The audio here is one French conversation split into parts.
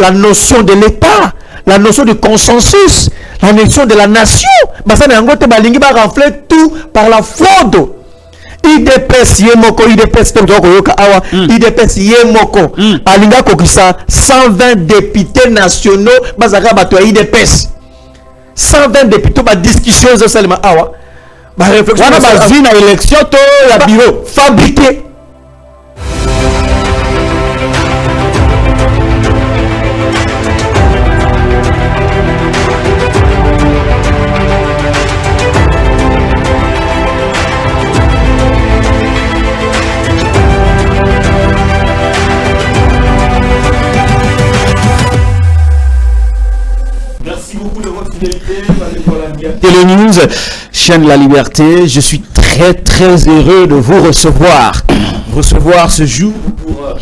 la notion de l'État, la notion du consensus, la notion de la nation. Ça n'a pas renflé tout par la fraude. IDPS Yemoko, IDPS IDPS Yemoko, Alinga Kokisa, 120 députés nationaux, Bazaka Bato IDPS. 120 députés, discussion, seulement Awa. Réflexion, na élection, la bureau, fabriqué. Télénews, chaîne La Liberté, je suis très heureux de vous recevoir ce jour pour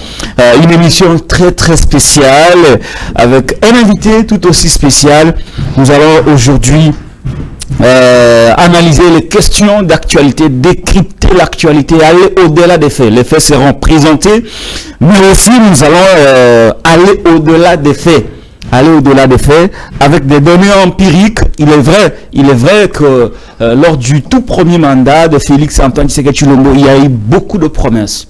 une émission très spéciale avec un invité tout aussi spécial. Nous allons aujourd'hui analyser les questions d'actualité, décrypter l'actualité, aller au-delà des faits. Les faits seront présentés, mais aussi nous allons aller au-delà des faits. Avec des données empiriques. Il est vrai que lors du tout premier mandat de Félix Antoine Tshisekedi Tshilombo, il y a eu beaucoup de promesses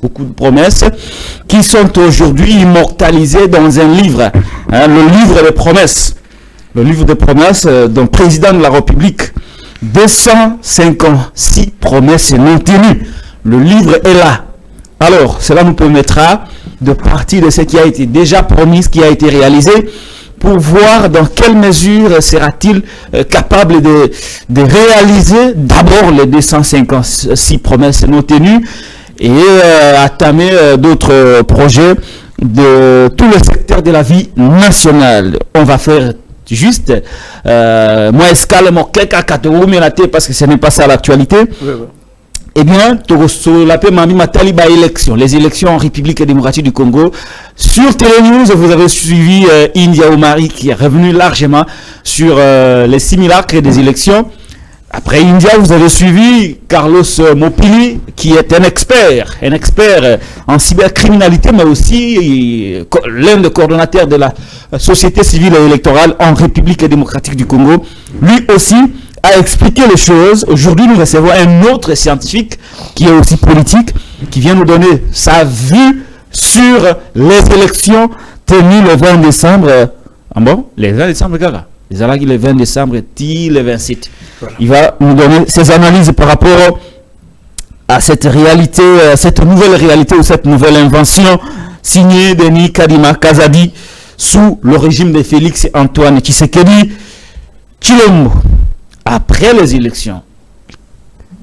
qui sont aujourd'hui immortalisées dans un livre, le livre des promesses d'un président de la République. 256 promesses non tenues. Le livre est là. Alors, cela nous permettra de partir de ce qui a été déjà promis, ce qui a été réalisé, pour voir dans quelle mesure sera-t-il capable de réaliser d'abord les 256 promesses non tenues et entamer d'autres projets de tout le secteur de la vie nationale. On va faire juste moi escale mon quelques parce que ce n'est pas ça l'actualité. Eh bien, les élections en République démocratique du Congo. Sur Télénews, vous avez suivi India Omari qui est revenu largement sur les simulacres des élections. Après India, vous avez suivi Carlos Mopili qui est un expert en cybercriminalité, mais aussi l'un des coordonnateurs de la société civile et électorale en République démocratique du Congo. Lui aussi a expliqué les choses. Aujourd'hui, nous recevons un autre scientifique qui est aussi politique, qui vient nous donner sa vue sur les élections tenues le 20 décembre. Les 20 décembre, Gaga. Le 20 décembre et le 27. Voilà. Il va nous donner ses analyses par rapport à cette réalité, cette nouvelle réalité ou cette nouvelle invention signée Denis Kadima Kazadi sous le régime de Félix Antoine Tshisekedi Tshilombo. Après les élections,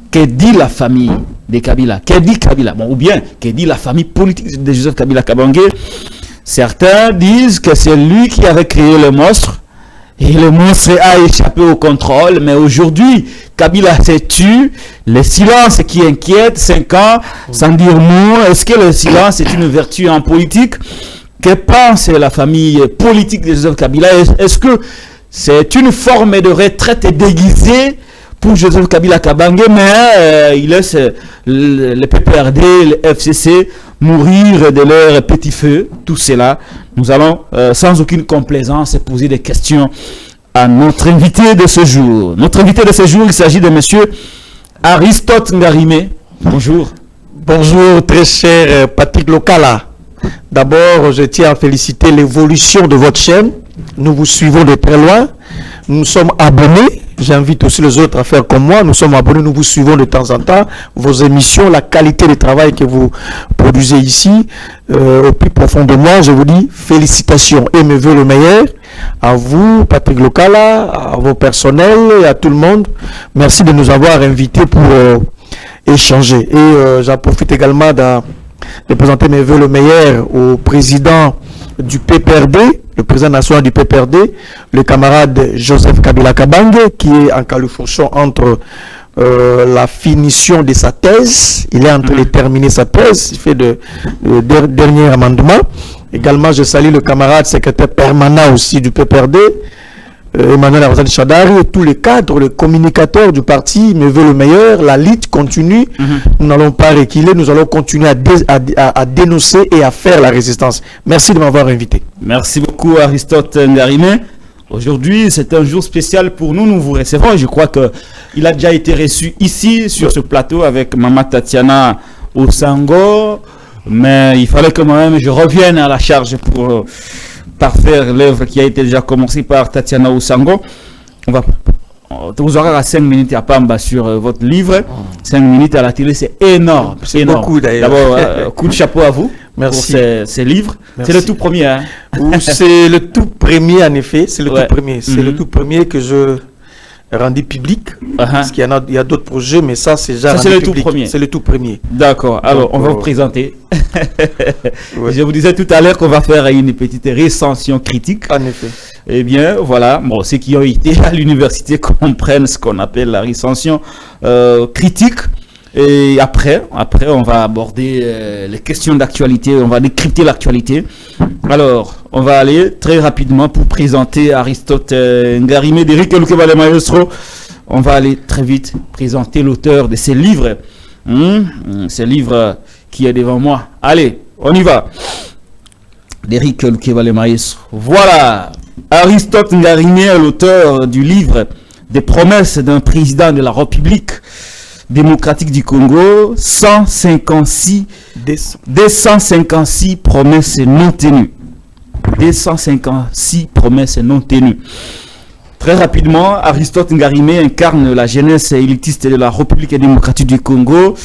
que dit la famille de Kabila? Que dit Kabila? Ou bien, que dit la famille politique de Joseph Kabila Kabange? Certains disent que c'est lui qui avait créé le monstre et le monstre a échappé au contrôle. Mais aujourd'hui, Kabila s'est tué. Le silence qui inquiète, 5 ans, sans dire mot. Est-ce que le silence est une vertu en politique? Que pense la famille politique de Joseph Kabila? Est-ce que c'est une forme de retraite déguisée pour Joseph Kabila Kabange, mais il laisse le PPRD, le FCC mourir de leur petit feu. Tout cela, nous allons sans aucune complaisance poser des questions à notre invité de ce jour. Notre invité de ce jour, il s'agit de monsieur Aristote Ngarimé. Bonjour. Bonjour, très cher Patrick Lokala. D'abord, je tiens à féliciter l'évolution de votre chaîne. Nous vous suivons de très loin. Nous sommes abonnés. J'invite aussi les autres à faire comme moi. Nous sommes abonnés. Nous vous suivons de temps en temps. Vos émissions, la qualité du travail que vous produisez ici, au plus profond de moi, je vous dis félicitations et mes voeux le meilleur à vous, Patrick Lokala, à vos personnels et à tout le monde. Merci de nous avoir invités pour échanger. Et j'en profite également de présenter mes voeux le meilleur au président du PPRD, le président national du PPRD, le camarade Joseph Kabila Kabange, qui est en califourchon entre la finition de sa thèse. Il est en train de terminer sa thèse. Il fait de dernier amendement. Également, je salue le camarade secrétaire permanent aussi du PPRD, Emmanuel Arzani Chadari et tous les cadres, les communicateurs du parti me veulent le meilleur. La lutte continue. Nous n'allons pas reculer. Nous allons continuer à dénoncer et à faire la résistance. Merci de m'avoir invité. Merci beaucoup, Aristote Ngarimé. Aujourd'hui, c'est un jour spécial pour nous. Nous vous recevons. Je crois qu'il a déjà été reçu ici, sur ce plateau, avec Maman Tatiana Osango. Mais il fallait que moi-même je revienne à la charge pour parfaire l'œuvre qui a été déjà commencée par Tatiana Osango. Vous aurez à 5 minutes à Pamba sur votre livre. 5 minutes à la télé, c'est énorme. C'est beaucoup d'ailleurs. D'abord, coup de chapeau à vous. Merci. Pour ces livres. C'est le tout premier. Hein? C'est le tout premier, en effet. C'est le tout premier. C'est le tout premier que je rendu public. Parce qu'il y a d'autres projets, mais ça, c'est déjà le tout premier. C'est le tout premier. D'accord. Alors, on va vous présenter. Je vous disais tout à l'heure qu'on va faire une petite recension critique. En effet. Eh bien, voilà. Bon, ceux qui ont été à l'université comprennent ce qu'on appelle la recension critique. Et après, on va aborder les questions d'actualité, on va décrypter l'actualité. Alors, on va aller très rapidement pour présenter Aristote Ngarimé d'Eric Lukebale Maestro. On va aller très vite présenter l'auteur de ces livres. Ces livres qui est devant moi. Allez, on y va. D'Eric Lukebale Maestro. Voilà, Aristote Ngarimé est l'auteur du livre des promesses d'un président de la République démocratique du Congo, 156 promesses non tenues. 256 promesses non tenues. Très rapidement, Aristote Ngarimé incarne la jeunesse élitiste de la République démocratique du Congo.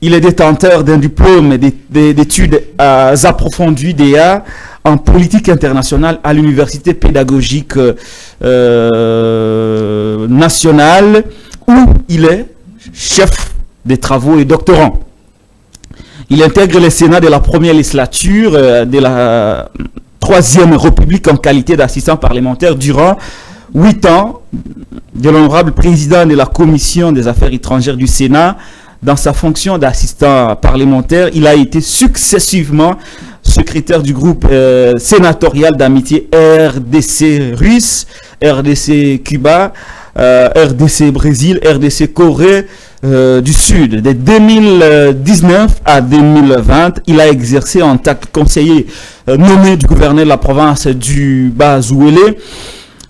Il est détenteur d'un diplôme d'études approfondies DA en politique internationale à l'université pédagogique nationale, où il est chef des travaux et doctorant. Il intègre le Sénat de la première législature de la Troisième République en qualité d'assistant parlementaire durant 8 ans de l'honorable président de la Commission des Affaires étrangères du Sénat. Dans sa fonction d'assistant parlementaire, il a été successivement secrétaire du groupe sénatorial d'amitié RDC russe, RDC Cuba, RDC Brésil, RDC Corée du Sud. De 2019 à 2020, il a exercé en tant que conseiller nommé du gouverneur de la province du Bas-Ouélé.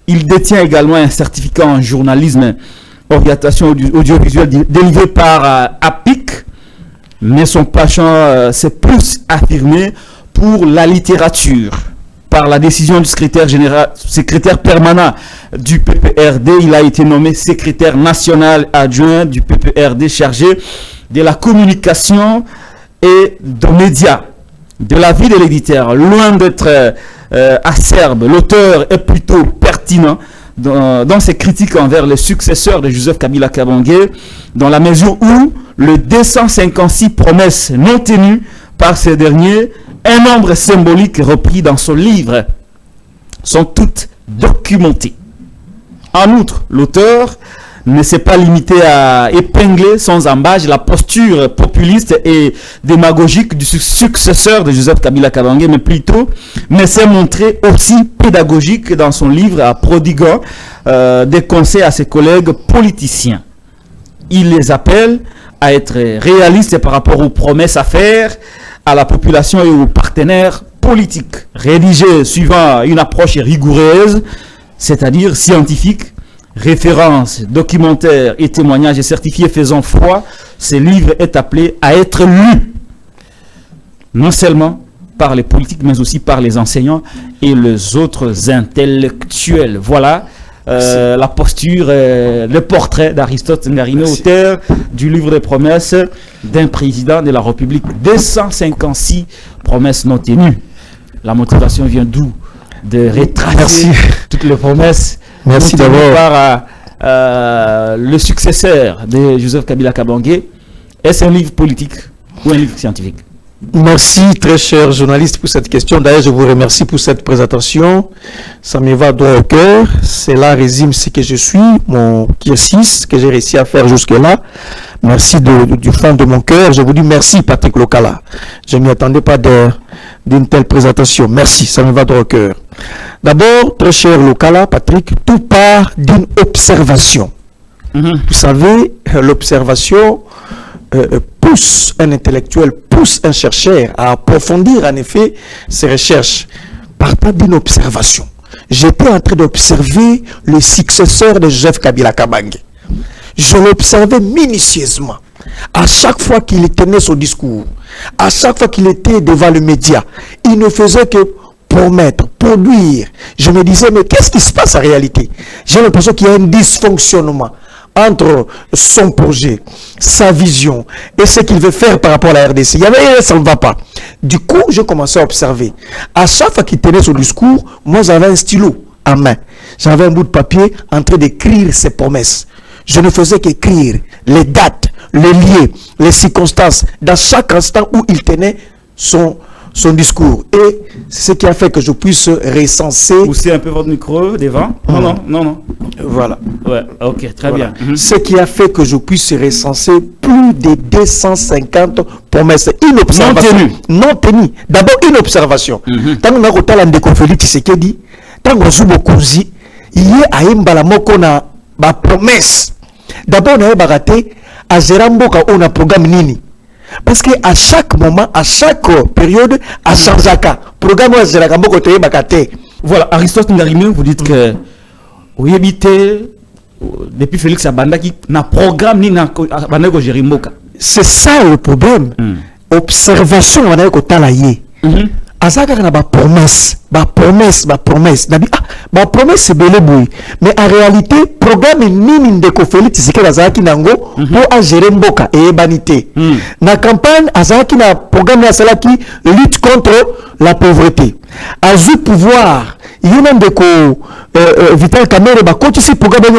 Il détient également un certificat en journalisme, orientation audiovisuelle délivré par APIC, mais son penchant s'est plus affirmé pour la littérature. Par la décision du secrétaire permanent du PPRD, il a été nommé secrétaire national adjoint du PPRD chargé de la communication et des médias. De la vie de l'éditeur, loin d'être acerbe, l'auteur est plutôt pertinent dans ses critiques envers les successeurs de Joseph Kabila Kabange, dans la mesure où les 256 promesses non tenues par ces derniers, un nombre symbolique repris dans son livre, sont toutes documentées. En outre, l'auteur ne s'est pas limité à épingler sans embâche la posture populiste et démagogique du successeur de Joseph Kabila Kabange, mais s'est montré aussi pédagogique dans son livre, en prodiguant des conseils à ses collègues politiciens. Il les appelle à être réalistes par rapport aux promesses à faire à la population et aux partenaires politiques, rédigé suivant une approche rigoureuse, c'est-à-dire scientifique, références, documentaires et témoignages certifiés faisant foi. Ce livre est appelé à être lu, non seulement par les politiques, mais aussi par les enseignants et les autres intellectuels. Voilà la posture, le portrait d'Aristote Ngarimé, auteur du livre des promesses d'un président de la République. 256 promesses non tenues. La motivation vient d'où? De retracer toutes les promesses. Merci d'abord. Par le successeur de Joseph Kabila Kabange. Est-ce un livre politique ou un livre scientifique? Merci, très cher journaliste, pour cette question. D'ailleurs, je vous remercie pour cette présentation. Ça me va droit au cœur. Cela résume ce que je suis, mon cursus que j'ai réussi à faire jusque-là. Merci du fond de mon cœur. Je vous dis merci, Patrick Lokala. Je ne m'y attendais pas de d'une telle présentation. Merci, ça me va droit au cœur. D'abord, très cher Lokala, Patrick, tout part d'une observation. Vous savez, l'observation pousse un intellectuel, pousse un chercheur à approfondir en effet ses recherches. Partant d'une observation. J'étais en train d'observer le successeur de Joseph Kabila Kabange. Je l'observais minutieusement. À chaque fois qu'il tenait son discours, à chaque fois qu'il était devant le média, il ne faisait que promettre, produire. Je me disais, mais qu'est-ce qui se passe en réalité? J'ai l'impression qu'il y a un dysfonctionnement entre son projet, sa vision et ce qu'il veut faire par rapport à la RDC. Il y avait, ça ne va pas. Du coup, j'ai commencé à observer. À chaque fois qu'il tenait son discours, moi j'avais un stylo à main. J'avais un bout de papier en train d'écrire ses promesses. Je ne faisais qu'écrire les dates, les lieux, les circonstances, dans chaque instant où il tenait son discours. Et c'est ce qui a fait que je puisse recenser... Poussez un peu votre micro devant. Non. Voilà. Ouais, ok, très Voilà. bien. Ce qui a fait que je puisse recenser plus de 250 promesses. Une observation. Non tenues. D'abord, une observation. Tant qu'on a retenu l'Andeko Félix Tshisekedi, tant qu'on a Bokonzi, il y a un balamoko na ba promesse. D'abord, on a raté à Zeramboka, on a programme Nini. Parce que à chaque moment, à chaque période, à Chanzaka, programme à Zeramboka, on a raté. Voilà, Aristote Ngarimé, vous dites que vous habitez depuis Félix Abanda qui n'a programme ni n'a Bandeko Jerimboka. C'est ça le problème. Observation, on a côté Azaka na ba promesse. Ba promesse c'est belé boui. Mais en réalité, programme nini ndeko Félix Tshisekedi azaki nango pour à gérer mboka et banité. Na campagne azaki na programme ya salaki lutte contre la pauvreté. Azu pouvoir, il y a ndeko Vital Kamerhe ba continue programme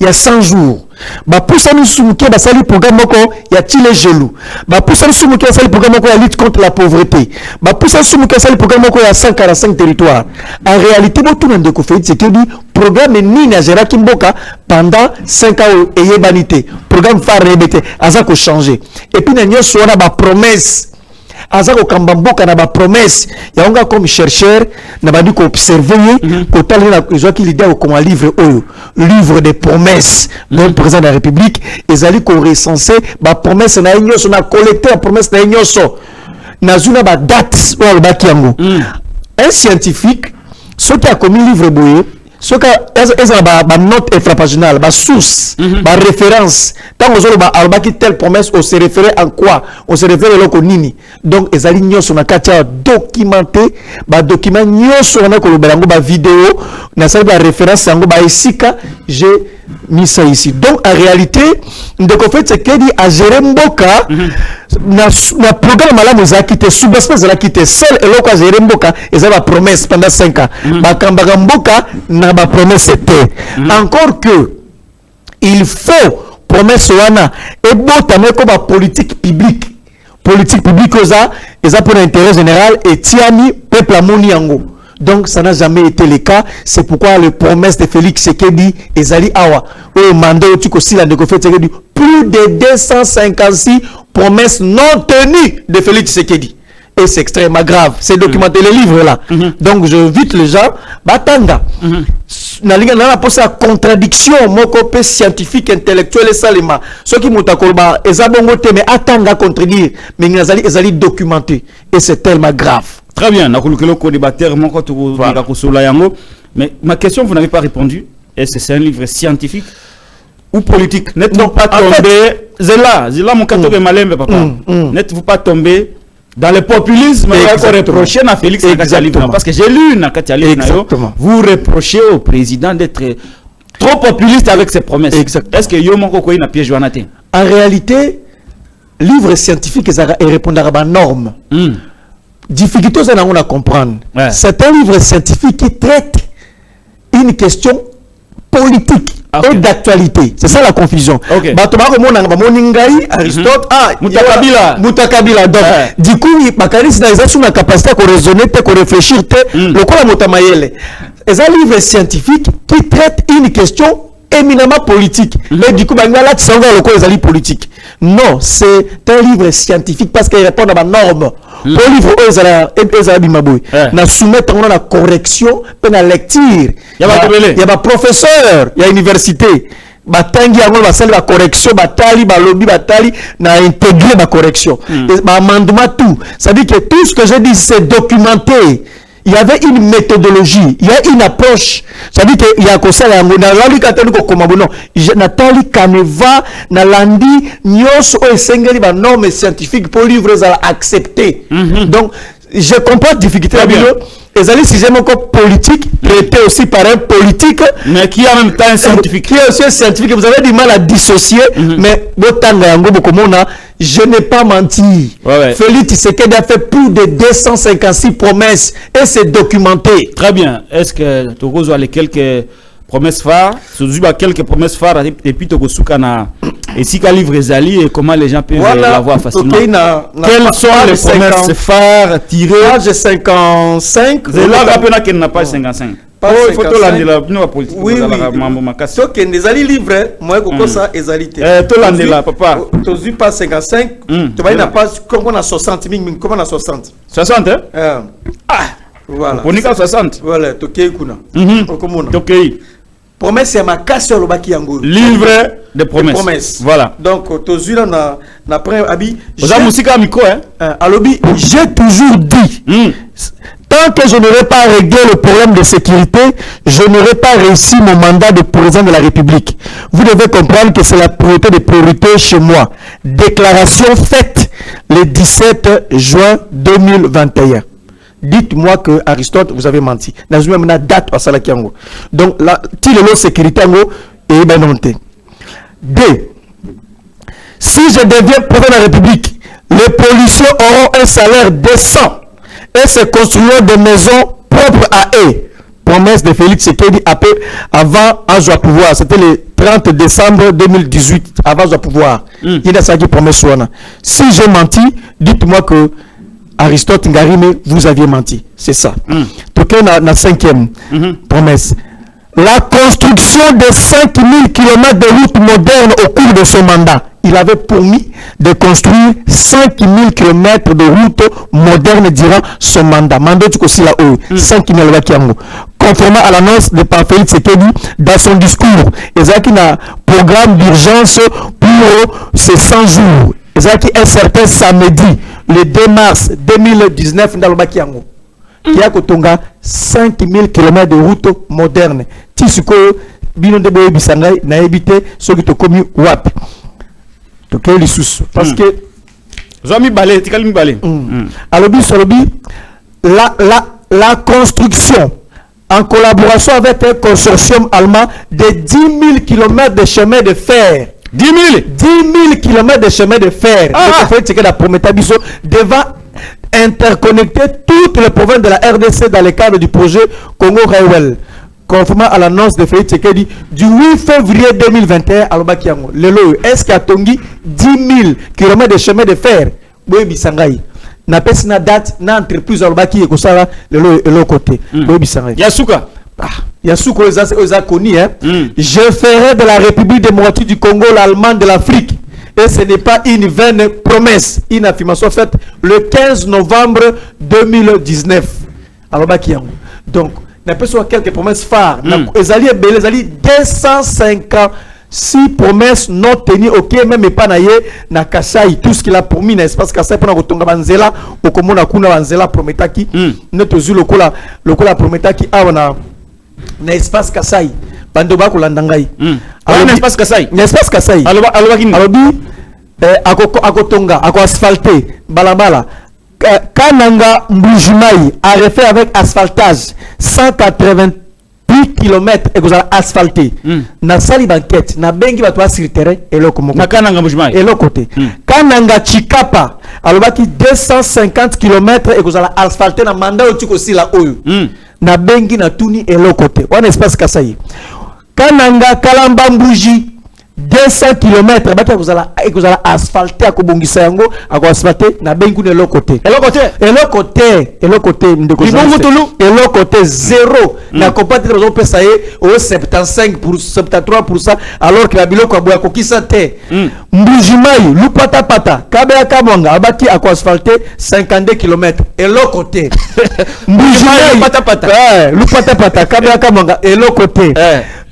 il y a 100 jours. Ba poussa nous soumuke ba sali programme moko ya tile gelou. Ba poussa nous soumuke sali programme moko ya lutte contre la pauvreté. Ba poussa nous soumuke sali programme moko ya 145 territoires. En réalité, bo tout ndeko Félix Tshisekedi programme nini azera kimboka pendant 5 ans et yebanité. Programme phare rebete azako changer. Et puis na nyoso wana ba promesse azako kambamboka na ba promesse ya onga comme chercheur na badi ko observer ko tali na zo ki l'idée comme un livre des promesses le président de la République ezali ko recenser ba promesse na nyoso na collecter promesse na nyoso na zuna ba date ou ba kiango un scientifique ce qui a commis livre boye ce qui a note infrapaginale, ba source, ba référence. Tant que ba albaki telle promesse, on se référait en quoi? On se référait au nini. Donc, les alignés sont na katia documenté, ba document nyos on a kolobelango ba vidéo, na salle ba référence yango ba esika, j'ai mis ça ici. Donc, en réalité, ndeko fait c'est que dit à gérer mboka, na programme là nous a quitté sous-bassement a quitté seul et l'autre à gérer mboka, et ça va promesse pendant 5 ans. Ba kambaka mboka na ba promesse était. Encore que il faut promesse wana et botamé comme politique publique ça pour l'intérêt général et tiami peuple amoni yango. Donc ça n'a jamais été le cas. C'est pourquoi les promesses de Félix Tshisekedi et Zali Awa au mandat où tu aussi la négociation Tshisekedi plus de 256 promesses non tenues de Félix Tshisekedi. Et c'est extrêmement grave. C'est documenté les livres là. Donc je invite les gens batanga. Na linga na poser la contradiction moko pe scientifique intellectuel et salima. Ce qui mutakolba ezabongo te mais atanga contredire mais ezali documenté et c'est tellement grave. Très bien, mais ma question, vous n'avez pas répondu. Est-ce que c'est un livre scientifique ou politique? N'êtes-vous pas tombé, Zela, mon cateau malembe, papa. N'êtes-vous pas tombé dans le populisme et reprocher à Félix Tshisekedi? Parce que j'ai lu Nakatia Livre, vous reprochez au président d'être trop populiste avec ses promesses. Est-ce que Yomo Kokoï n'a piégé Joanate? En réalité, livre scientifique et répondre à la norme. Difficulté à comprendre. C'est un livre scientifique qui traite une question politique et d'actualité. C'est ça la confusion. Aristote, Mutakabila. Donc, du coup, il a la capacité à raisonner, à réfléchir. C'est un livre scientifique qui traite une question éminemment politique. Et du coup, là, tu sais, le politique. Non, c'est un livre scientifique parce qu'il répond à ma norme. Pour livre ezala bimaboy. Na soumettre on la correction, pe na lecture. Il y a professeur, il y a université. Batangi yango basali ba correction, batali balobi batali na intégrer ba correction. Ba amendement tout. Ça dit que tout ce que j'ai dit c'est documenté. Il y avait une méthodologie, il y a une approche. Ça dit qu'il y a comme ça, il y a un katani Nathalie Kaneva, Nalandi, Nyos, Oesengeli, normes scientifiques pour livrer à accepter. Donc, je comprends la difficulté. Les alliés, si j'aime encore politique, traité aussi par un politique, mais qui a en même temps un scientifique. Qui est aussi un scientifique. Vous avez du mal à dissocier, mais je n'ai pas menti. Félix Tshisekedi a fait plus de 256 promesses et c'est documenté. Très bien. Est-ce que Togo a les quelques promesses phares, quelques promesses phares et puis Togo Soukana et si qu'à livre Zali et comment les gens peuvent l'avoir facilement. Quelles sont les promesses phares tirées? Page 55. C'est là rappelez qu'il n'a pas 55. Il faut la politique. Oui, donc les alliés livrés, moi je ça ezalité. Papa. Tu pas 55. Tu vas n'a pas comme on a 60 comment on a 60. 60 hein? Voilà. On est à 60. Voilà, Tokei kuna. Tokei. Promesse c'est ma casse sur le baki yango. Livre de promesses. Voilà. Donc tozu là na après abi. Oza musika miko hein. Alobi, j'ai toujours dit. Tant que je n'aurai pas réglé le problème de sécurité, je n'aurai pas réussi mon mandat de président de la République. Vous devez comprendre que c'est la priorité des priorités chez moi. Déclaration faite le 17 juin 2021. Dites-moi que Aristote, vous avez menti. Dans une date à Salakiango. Donc, la sécurité est bien notée. D. Si je deviens président de la République, les policiers auront un salaire décent et se construiront des maisons propres à eux. Promesse de Félix Tshisekedi avant un pouvoir. C'était le 30 décembre 2018, avant un pouvoir. Il y a ça qui promet Souana. Si j'ai menti, dites-moi que Aristote Ngarime, vous aviez menti. C'est ça. Donc, la cinquième promesse. La construction de 5000 km de routes modernes au cours de son mandat. Il avait promis de construire 5000 km de routes modernes durant son mandat. Mandat du aussi là-haut. 5000 km. Conformément à l'annonce de Félix Tshisekedi dans son discours. Il y a un programme d'urgence pour ces 100 jours. Il y a un certain samedi, le 2 mars 2019, dans le Bakiango. Il y a 5000 km de routes modernes. Tisuko, bino de boye bisangai, na évité ceux qui te commis wap. Donc, les sous. Parce que. Zami balé, tikali balé. Alors, la construction, en collaboration avec un consortium allemand de 10 000 km de chemin de fer. 10 000 km de chemin de fer. Devant interconnecter toutes les provinces de la RDC dans le cadre du projet Congo-Railway. Conformément à l'annonce de Félix Tshisekedi du 8 février 2021 à Lobakiango. Est-ce qu'il y a Tongi 10 000 km de chemin de fer? Oui, Bisangaï. Na pesina date na entreprise à Lobaki et comme ça le côté. Oui, Bisangaï. Yasuka. Yasuka les connu, hein. Je ferai de la République démocratique du Congo l'Allemagne de l'Afrique. Et ce n'est pas une vaine promesse, une affirmation faite le 15 novembre 2019 à Lobakiango. Donc, n'a pas soit quelques promesses phares. Les alliés 256 promesses non tenues. Ok, même pas naïe na Kasai tout ce qu'il a promis na espace Kasai pour na kotonga banzela au komo na kuna banzela prometaki. Notre zu lokola prometaki awana na espace Kasai. Bando ba kolanda ngai. Na espace Kasai. Na espace Kasai. Alobi akotonga ako asphalté balabala. Kananga Mbujimai a refait avec asphaltage 188 km et vous allez asphalter. Na sali banquette, na bengi batwa sur terrain et le comme na Kananga Mbujimai et le côté. Kananga Chikapa alobaki 250 km et vous allez asphalter na mandat otiko si la oyo. Na bengi na tuni et le côté. On espace Kasai. Kananga Kalamba Mbuji 200 km baki vous allez asphalter à Kobongisa yango à asphalter na bengu de l'autre côté. Et l'autre côté ndeko. Et l'autre côté 0 na compte de raison ça est au 75 pour 73% alors que la biloko aboya kokisa te Mbujimai lupata pata kabea kabonga abaki à asphalté 52 km et l'autre côté Mbujimai lupata pata kabea kabonga et l'autre côté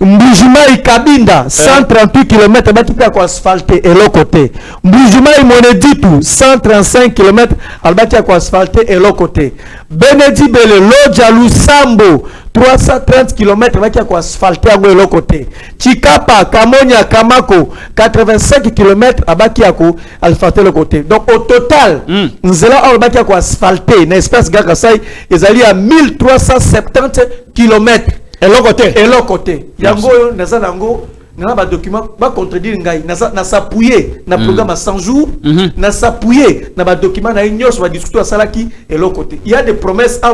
Mbujimai Kabinda 138 km abaki à asphalté et l'autre côté Mbujimai Moneditu 135 km abaki à asphalté et l'autre côté Benedi Bele Lodjalou Sambo 330 km abaki à asphalté à l'autre côté Chikapa Kamonia Kamako 85 km abaki à asphalté l'autre côté. Donc au total nzela abaki à asphalté na espace Gakasai ezali à 1370 km et l'autre côté yango naza nango na ba document ba contredire ngai na s'appuyer na programme à 100 jours na s'appuyer na ba document na union sur discuter à salaki et l'autre côté il y a des promesses à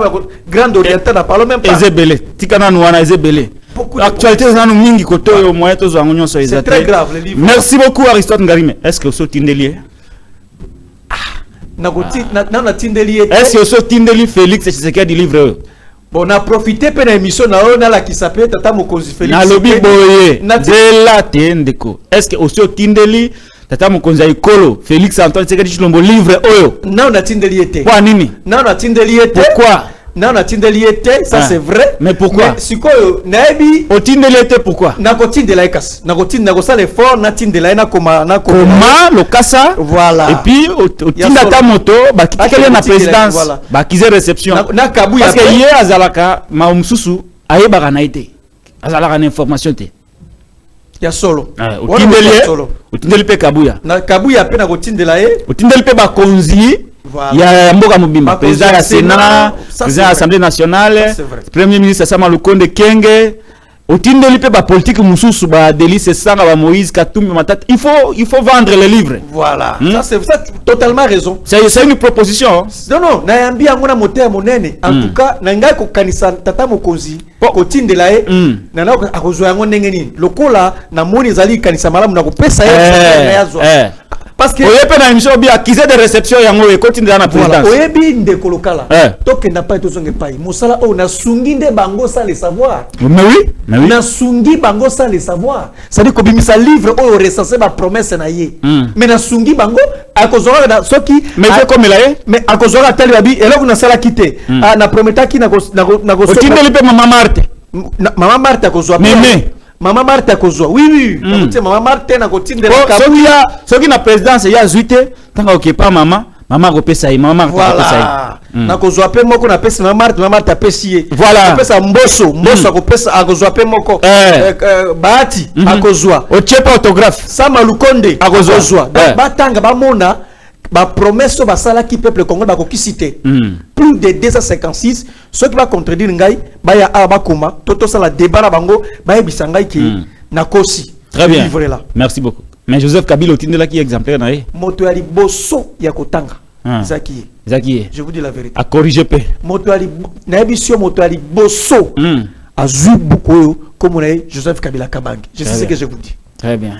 grande oriental na parle même pas Ezebele tikana nuana Ezebele l'actualité c'est mingi côté au moyen tous en c'est très grave le livre. Merci beaucoup Aristote Ngarime. Est-ce que vous tindeli na tindeli est-ce que vous tindeli Félix Tshisekedi du livre bon, on a profité de l'émission na la qui s'appelle Tata Mokonzi Félix. Na lobi boye. Zela tendeko. Est-ce que aussi tindeli Tata Mokonzi Ikolo Félix Antoine Tshisekedi Tshilombo livre oyo? Na on a tindeli été. Kwa nini? Na on a tindeli été. Pourquoi? Na on a tindeli été, ça c'est vrai. Mais pourquoi? Mais sikoyo naebi o tindeli été pourquoi? Na ko tindela ekas. Na ko tindela ko sala effort na tindela na koma le kasa. Voilà. Et puis au tindata moto ba kitele na présidence. Ba kize réception. Na kabuya. Parce que hier azalaka ma mususu ayebaka na été. Azalaka na information te. Ya solo. O tindeli pe kabuya. Na kabuya pe na ko tindela e. O tindeli pe ba konzi. Voilà. Il y a Mobimba, président de la Sénat, président de l'Assemblée nationale, premier ministre Sama Lukonde Kenge. Au titre de l'IP, politique Moussou, Délice Sanga, Moïse Katumbi Matat. Il faut vendre les livres. Voilà. Ça, c'est totalement raison. C'est une proposition. Non, Nayambi Amona Moté Monene. En tout cas, Nanga Kokanisan Tata Mokonzi, Kotine de la E, Nana Akozoa Nengeni. Le Kola, Namoni Zali Kanisamalam, Nako Pesa, parce que oyepe na émission bi accusé de réception yango e continue dans la présidence oyebi ndeko lokala toke na pas tozonge pai mosala o na sungi nde bango sans le savoir mais oui na sungi bango sans le savoir ça dit ko bimisa livre o recensé ba promesse na ye mais na sungi bango akozora na soki mais c'est comme là mais akozora tel babi eloko na sala kité na prometa ki na go otindeli pe mama Marthe akozwa Maman Marthe akozwa oui Maman Marthe na kotindela soki na présidence ya zuite tanga okepa mama ko pesa yi mama ko pesa yi na kozwa pe moko na pesa Maman Marthe apesi voilà pesa mboso ko pesa akozwa pe moko bahati akozwa ochepa autographe Sama Lukonde akozwa batanga bamona ba promesse ba sala ki peuple congolais ba kokisité plus de 256 ceux qui va contredire ngai ba ya abakoma toto sala débat na bango ba yebisa ngai ki na kosi très bien livre là merci beaucoup mais Joseph Kabila otindela ki exemplaire na ye moto ya liboso ya kotanga zaki je vous dis la vérité à corriger pe moto ya na yebisio moto ya liboso azu bukoyo comme on Joseph Kabila Kabangi je sais ce que je vous dis très bien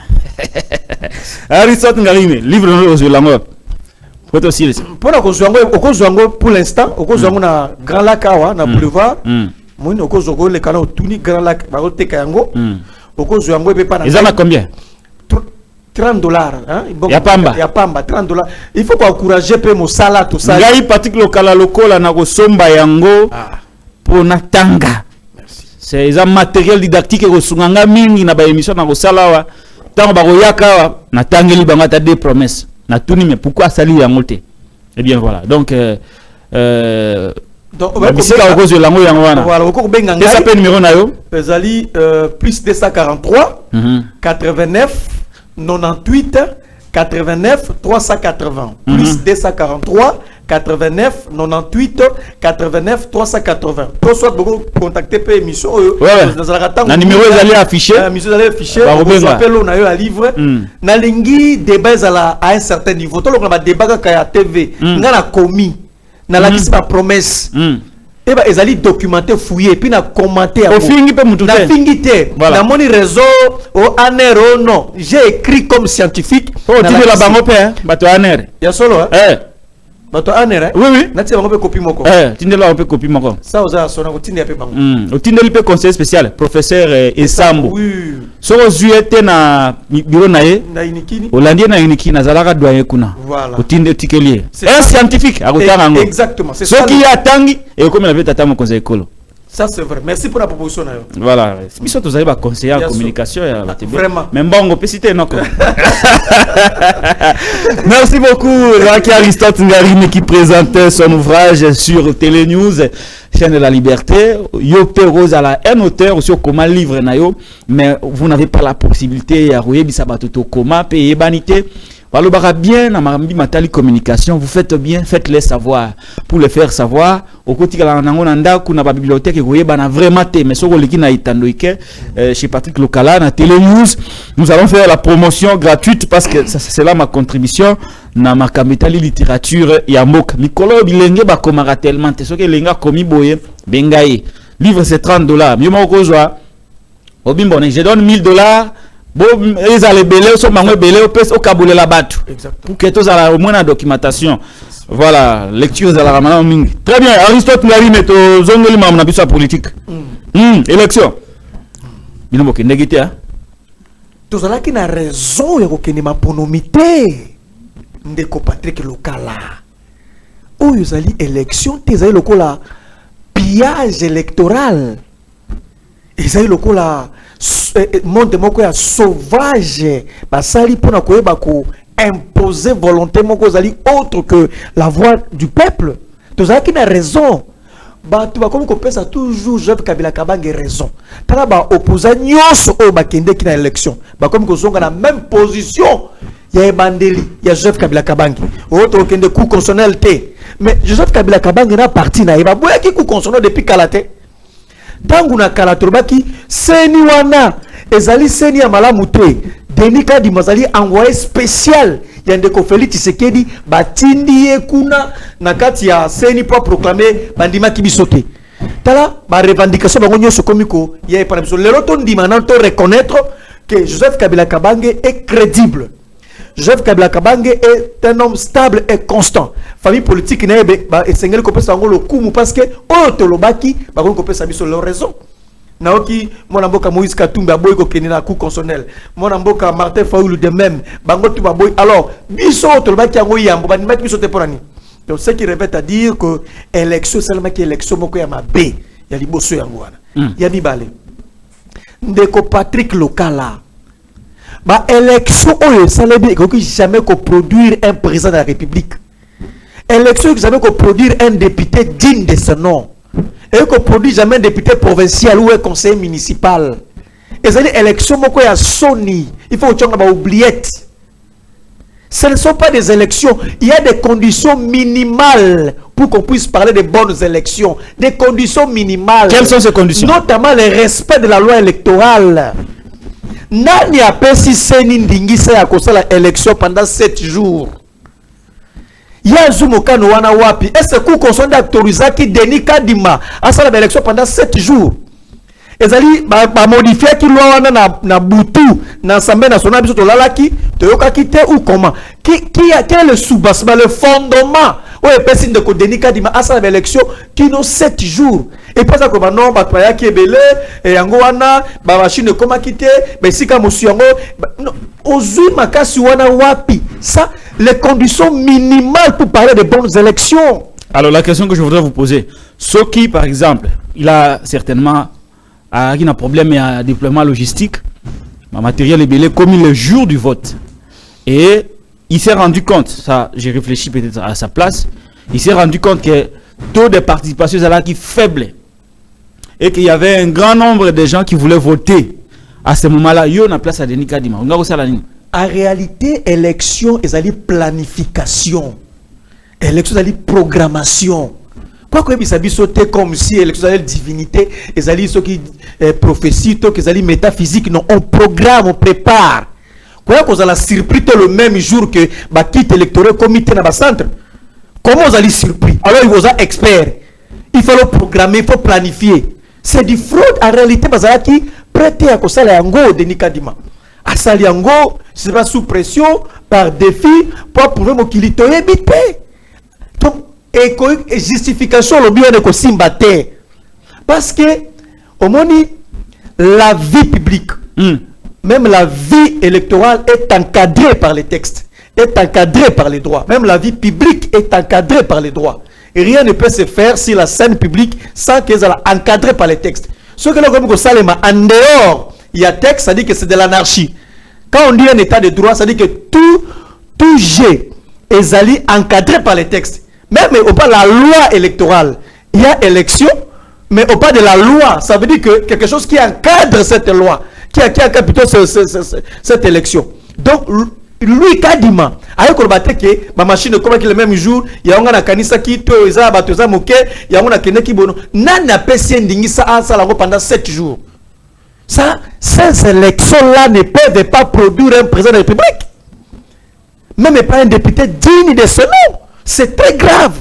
Aristote Ngarime livre aux langues. Pour l'instant, na Grand Lac na boulevard. Moi, okozongo le canal Tuni Grand Lac, ba oteka yango. Okozongo pe pa na. Ils en a combien? $30 hein. Ya pamba $30. Il faut encourager pe mosala tout ça. Ngai partique lokala lokola na kosomba yango pour na tanga. Merci. C'est un matériel didactique ko sunganga mingi na ba émission na kosala wa. Tango ba koyaka na tangeli banga ta des promesses. Na tuni mais pourquoi sali yango te? Eh bien voilà. Donc bisika okozo lango yango wana. Voilà, oko benga ngai. Qu'est-ce que numéro na yo? Ezali plus 243 89 98 89 380 plus 243 89 98 89 380. Pour soit beaucoup contacter pe émission na numéro ezali affiché. Émission ezali affiché. Vous appelez on a eu un livre. Na lingi débat à un certain niveau. Tout le débat ka ya TV. Ngana komi. Na la kisi ba promesse. Et bah ezali documenté fouillé puis na commenté au fingi pe mutu na fingi te na moni réseau au anero non j'ai écrit comme scientifique tu la bango pe bato anere ya solo bato anere oui oui nati bango pe copie moko tindela on peut copie moko ça oza sona ko tinde pe bango o tindeli pe conseiller spécial professeur Esambo oui soko zuete na bureau nae na inikini Hollandi na inikini nazalaka doyen kuna voilà o tinde tikelier un scientifique akotanga ngo exactement c'est ça soki atangi et comme la vete tata mon conseiller écolo. Ça c'est vrai. Merci pour la proposition. Voilà. Biso tous avez conseiller en communication et la TV. Vraiment. Même bon on peut citer non. Merci beaucoup Raki Aristote Ngarime qui présentait son ouvrage sur Télé News Chaîne de la Liberté. Yope Rose à la un auteur sur comment livre nayo mais vous n'avez pas la possibilité à rouiller bisabatoto comment payer banité. Balobara bien na marambi matali communication, vous faites bien, faites-les savoir pour les faire savoir. Au côté la nango nanda kuna ba bibliothèque goye bana vraiment té mais soko liki na itandoike chez Patrick Lokala na Télé News, nous allons faire la promotion gratuite parce que c'est là ma contribution na ma kamitali littérature ya mok. Mikolo bilenge ba komara tellement te soki lenga komi boye bengaye. Livre c'est $30. Mieux moko joa. Obimbone, je donne $1000. Bon, ils allaient belé, sont mango belé, au kaboulé la batte. Pour que tous à la moins la documentation. Voilà, lecture de la ramana mingi. Très bien, Aristote Ngari met au zongoli mamna bisa politique. Élection. Binomo ke négité hein. Tous là qui n'a raison ya ko ma ponomité. Ndeko Patrick Lokala. Oyo zali élection, tezali lokola pillage électoral. Ezali lokola monde moko ya sauvage basali pona koyeba ko imposer volonté moko zali autre que la voix du peuple. Tozala qui n'a raison. Bato ba comme ko pesa toujours Joseph Kabila Kabange raison. Tala ba opposant nyonso o ba kende ki na élection. Ba comme ko zonga na même position ya ebandeli ya Joseph Kabila Kabange. Autre kende coup constitutionnel té. Mais Joseph Kabila Kabange na parti na eba boya ki coup constitutionnel depuis Kalate. Tangu na Kalatrobaki seni wana ezali seni ya malamu te Denis Kadi mazali envoyé spécial ya ndeko Félix Tshisekedi batindi ye kuna na kati ya seni pour proclamer bandima kibisote tala ba revendication bango nyoso komiko ya par exemple lelo to ndima na to reconnaître que Joseph Kabila Kabange est crédible. Joseph Kabila Kabange est un homme stable et constant. Famille politique na ebe ba esengeli ko pesa ngo lokumu parce que otolobaki ba ko pesa biso leur raison. Naoki mona mboka Moïse Katumbi aboy ko kenina coup constitutionnel. Mona mboka Martin Fayulu de même bango tu baboy. Alors biso otolobaki ngo yambo ba nimaki biso te porani. Donc ce qui répète à dire que élection seulement qui élection moko ya mabe ya liboso yango wana. Ya mibale. Ndeko Patrick Lokala. Bah élection oyo salébé que jamais qu'on produire un président de la République. Élection que jamais qu'on produire un député digne de ce nom. Et qu'on produit jamais un député provincial ou un conseiller municipal. Et c'est une élection moko ya Sony. Il faut que tu aies oubliette. Ce ne sont pas des élections. Il y a des conditions minimales pour qu'on puisse parler de bonnes élections. Des conditions minimales. Quelles sont ces conditions? Notamment le respect de la loi électorale. Nani a pesi seni ndingisa ya kosala élection pendant 7 jours. Ya zumokano wana wapi. Est-ce que konson d'autoriser ki Denis Kadima a sala élection pendant 7 jours. Ezali ba modifier ki loi wana na butu na Assemblée nationale biso to lalaki to yokaki te ou comment. Qui a quel le soubassement le fondement. Ouais pesi ndeko Denis Kadima a sala élection qui no 7 jours. Et pas ça comme non ba ya ki ebele et yango wana ba machine koma kité ba sika mosu yango ozui makasi wana wapi. Ça les conditions minimales pour parler de bonnes élections. Alors la question que je voudrais vous poser, ce qui par exemple, il a certainement un problème et un déploiement logistique, ma matériel est belé comme le jour du vote. Et il s'est rendu compte, ça j'ai réfléchi peut-être à sa place, il s'est rendu compte que le taux de participation est faible. Et qu'il y avait un grand nombre de gens qui voulaient voter. À ce moment-là, il y a une place à Denis Kadima. En réalité, élection est planification. Élection est programmation. Quoi que ça sauter comme si élection est divinité, et ce qui prophétie, que les métaphysique, non, on programme, on prépare. Quoi qu'on a surpris le même jour que bah quitte électoral comité dans le centre. Comment vous allez surpris? Alors il vous a expert. Il faut le programmer, il faut planifier. C'est du fraude en réalité parce qui prêté à Kosala Yango de Nikadima. À c'est pas sous pression, par défi, pour prouver mon qu'il est évité. Donc et justification le bien de Simbate. Parce que, au moins, la vie publique, même la vie électorale est encadrée par les textes, est encadrée par les droits. Même la vie publique est encadrée par les droits. Et rien ne peut se faire sur la scène publique sans qu'elle soit encadrée par les textes. Ce que l'on Salema, en dehors, il y a texte, ça dit que c'est de l'anarchie. Quand on dit un état de droit, ça dit que tout jet est encadré par les textes. Même au pas de la loi électorale, il y a élection, mais au pas de la loi, ça veut dire que quelque chose qui encadre cette loi, qui encadre plutôt cette élection. Donc, lui, Kadima, avec le bateau que ma machine, comme le même jour, il y a un kanisa qui te isa batoza moke, il y a un kene qui bono. Nana pesi ndingi ça pendant 7 jours. Ça, ces élections-là ne peuvent pas produire un président de la République. Même pas un député digne de ce nom. C'est très grave.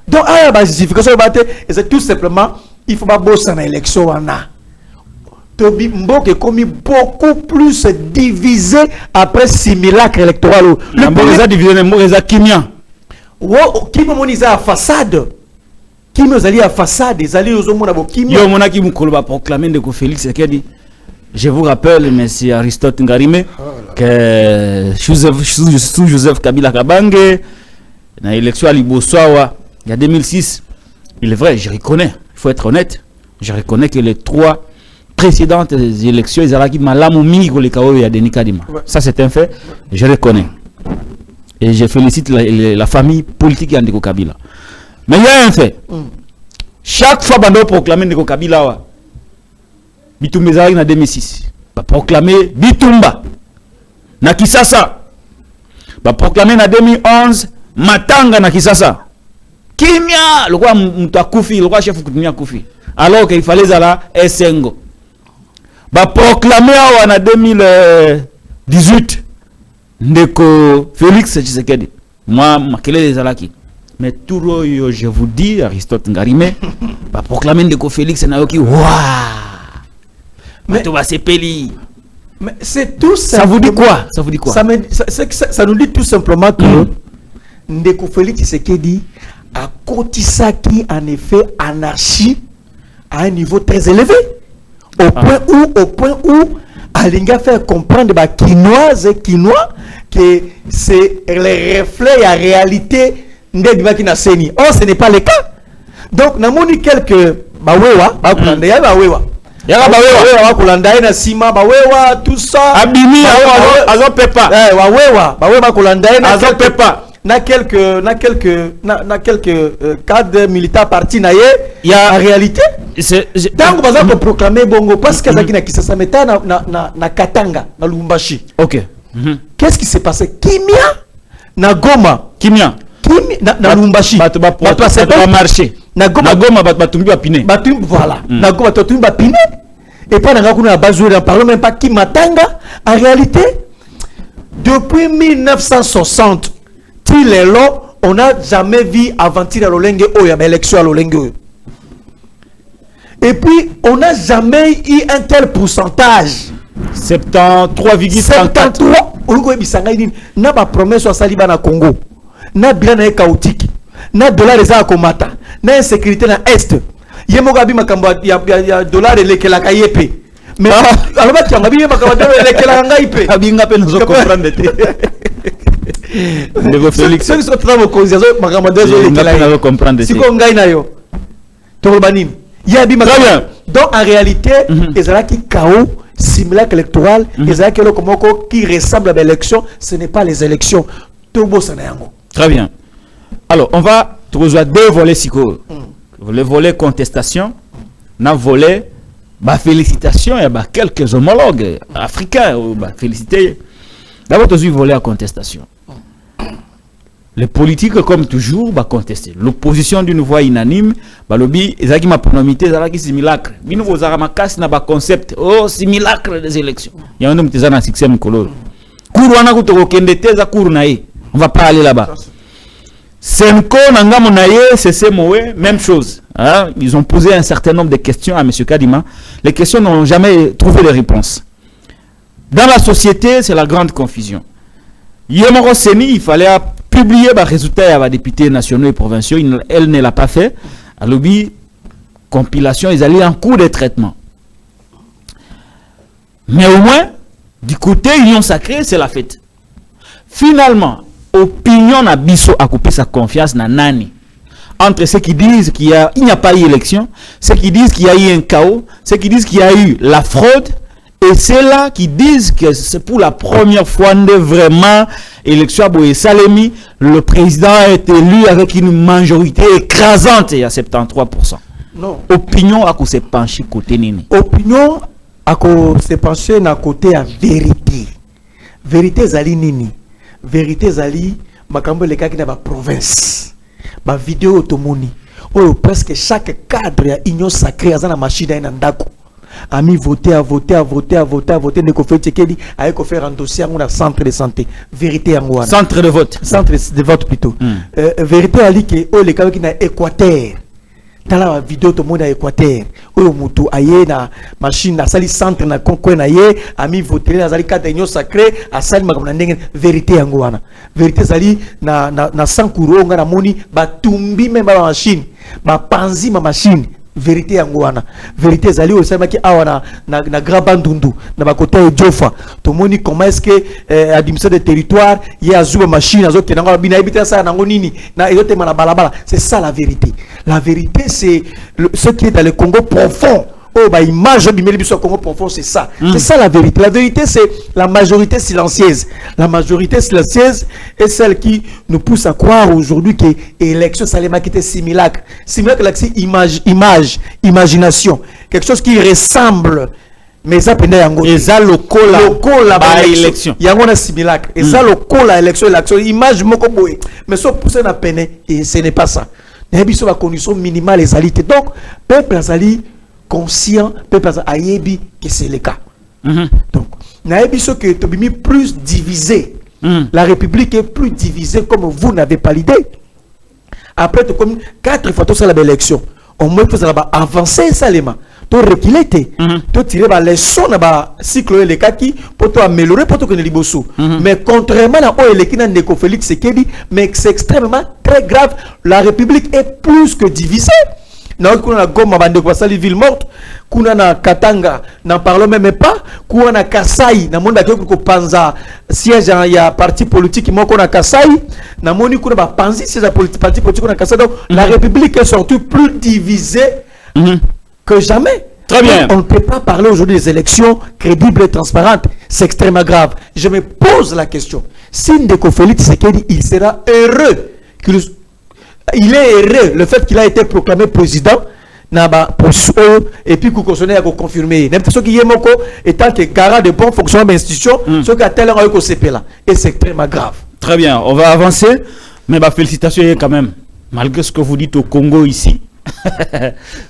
Donc, la justification, c'est tout simplement, il ne faut pas bosser dans l'élection. Tobi Mbok est commis beaucoup plus divisé après simulacre électoral. Le Mbok divisé, Mbok est Kimia. Qui m'a à façade. Qui nous alliés à façade, ils allaient aux hommes à Kimia. Yo, mon qui m'a proclamé de Félix Sekedi. Je vous rappelle, M. Aristote Ngarime, que sous Joseph Kabila Kabange, dans l'élection à Liboswawa, il y a 2006, il est vrai, je reconnais, il faut être honnête, je reconnais que les 3 précédentes élections, ils allaient Malamoumi, il y a Denis Kadima. Ça, c'est un fait, je reconnais. Et je félicite la famille politique Yandiko Kabila. Mais il y a un fait. Chaque fois que on proclame Ndeko Kabila, Bitumba Zari en 2006, va proclamer Bitumba. Na Kisasa, va proclamer en 2011 Matanga na Kisasa. Kimia, le roi Mutakufi, le roi chef Koutimia Koufi. Alors qu'il fallait Zala Essengo. Va proclamer en 2018 Ndeko Félix Tshisekedi. Moi, Makele des Alaki. Mais tout le je vous dis, Aristote Ngarime, va proclamer Ndeko Félix Nayoki. Waouh! Mais tout va s'épeli. Mais c'est tout ça. Ça vous dit quoi? Ça vous dit quoi? Ça nous dit tout simplement que Ndeko Félix Tshisekedi a cotisaki en effet anarchie à un niveau très élevé. Au point où Alinga fait comprendre aux Quinoises et Quinois que c'est le reflet et la réalité. Oh, ce n'est pas le cas. Donc, nous avons quelques bawewa, tout ça. Abimi, azo pepa. Na quelques cadres militaires partis na il y a en réalité. Tant que vous proclamer bongo parce que ça qui ça meta na Katanga, na Lubumbashi. OK. Qu'est-ce qui s'est passé? Kimia na Goma. Kimia na Lubumbashi ba marché na Goma ba tumbi ba pine voilà na Goma ba tumbi ba pine et pas na kuna bazou ne parle même pas qui Matanga. En réalité depuis 1960 on n'a jamais vu aventure à l'Olenge ou à l'élection à l'Olenge. Et puis on n'a jamais eu un tel pourcentage 73,34. n'a pas promesse à Saliba na Congo. Na bilan na chaotique, na dollar eza komata, na insécurité na est. Yemoga bi makambo ya dollar elekela kayepe. Mais alors tu ngabi makambo elekela ngaipe. Abinga pe nous comprendre te. Ndeko Félix. Ceux qui sont dans vos conversations makambo désolé elekela comprendre te. Siko ngai na yo. Torobanini. Ya bi makambo. Donc en réalité, ezala ki chaos simulacre électoral, ezala ki lokomoko qui ressemble à l'élection, ce n'est pas les élections. Tobo sanayango. Très bien. Alors, on va trouver 2 volets psycho. Le volet contestation, le volet félicitations et quelques homologues africains féliciter. D'abord, tu as volet à contestation. Les politiques, comme toujours, contester. L'opposition d'une voix unanime, lobby, ils ont ma pronomité, ils ont simulacre. Ils ont un concept, oh, simulacre des élections. Il y a un homme qui est dans 6e colonne. On va pas aller là-bas. Senko, Nangamo Naye, CCMOE, même chose. Hein? Ils ont posé un certain nombre de questions à M. Kadima. Les questions n'ont jamais trouvé de réponse. Dans la société, c'est la grande confusion. Yemoro Seni, il fallait publié les résultats des députés nationaux et provinciaux. Elle ne l'a pas fait. À lobby, compilation, ils allaient en cours de traitement. Mais au moins, du côté Union Sacrée, c'est la fête. Finalement, opinion na biso a coupé sa confiance na nani. Entre ceux qui disent qu'il n'y a pas eu élection, ceux qui disent qu'il y a eu un chaos, ceux qui disent qu'il y a eu la fraude, et ceux-là qui disent que c'est pour la première fois de vraiment élection à Boye Salemi, le président a été élu avec une majorité écrasante à 73%. Non. Opinion a se penché côté nini. Opinion a se penché na côté à vérité. Vérité zali nini. Vérité zali makambo le kaki na ba province. Ba vidéo automoni. Oh presque chaque cadre ya Union Sacrée azana machine na ndako. Ami voter, Neko Fetchekeli, a faire un dossier à centre de santé. Vérité en Ouana. Centre de vote. Centre de vote plutôt. Vérité à l'Ike, oh les cas qui na Équateur. Dans la vidéo, tout le monde à Équateur. Oh Moutou, aïe na machine, na sali centre na concours na ye, ami voter, na sali cadre Union Sacrée, à sali magamana vérité en Ouana. Vérité sali na sankuro, on a moni, ba tumbi même ba machine, ba panzi ma machine. Vérité angwana vérité zali osema ki awana na grabandundu na bakota e jofa to moni comment est-ce que administrateur de territoire ya azuba machine azo kenanga bina ibita ça nango nini na yote mana balabala. C'est ça la vérité c'est ce qui est dans le Congo profond. Oh bah image bimeli biso Congo profond, c'est ça. C'est ça la vérité c'est la majorité silencieuse. La majorité silencieuse est celle qui nous pousse à croire aujourd'hui que élection ça les maquette simulacre là c'est imagination, quelque chose qui ressemble mais ça pendant yango et ça lokola ba élection yango na simulacre et ça lokola élection image moko boye mais so pousser na peine et ce n'est pas ça. Na biso ba condition minimale les alités donc peuple azali conscient, peuple ayebi que c'est le cas. Donc, naebi ce que tobimi plus divisé. La République est plus divisée comme vous n'avez pas l'idée. Après, comme 4 fois tout ça la élection, au moins vous allez avancer salement. Tu reculer, tu tirer les leçons dans le cycle les cas qui pour améliorer pour que ne liboso. Mais contrairement à l'élection de Félix Sekedi, mais c'est extrêmement très grave. La République est plus que divisée. Na kuna Goma bande kwa sali ville morte, kuna na Katanga n'en parlons même pas, kuna na Kasai na monde akiko ko panza siège ya parti politique moko na Kasai, na moni kuna ba panzi siège parti politique na Kasai. Donc la République est surtout plus divisée que jamais. Très bien. On ne peut pas parler aujourd'hui des élections crédibles et transparentes. C'est extrêmement grave. Je me pose la question. Si Ndeko Félix Sekedi, il sera heureux qu'il il est heureux le fait qu'il a été proclamé président et puis qu'on a confirmé n'importe qui est moko étant que garant de bon fonctionnement de l'institution ce qu'a tel là et c'est extrêmement grave. Très bien, on va avancer mais félicitations quand même malgré ce que vous dites au Congo ici.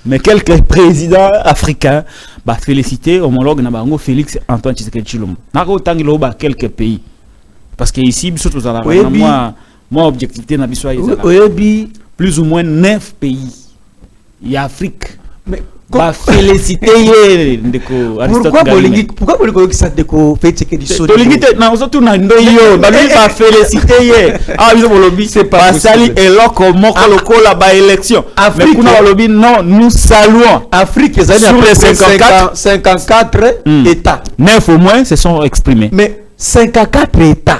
Mais quelques présidents africains féliciter homologue Nabango Félix Antoine Tshisekedi Tshilombo nako tangilo quelques pays parce que ici surtout dans la moi, objectivité n'a plus ou moins 9 pays. Il y a Afrique. Mais féliciter pourquoi vous ça Ndeko Félix non surtout na ndoyo ba féliciter ah biso bolobi c'est pas sali eloko moko lokola ba élection mais kuna bolobi non nous saluons Afrique sur les 54 états 9 au moins se sont exprimés mais 54 états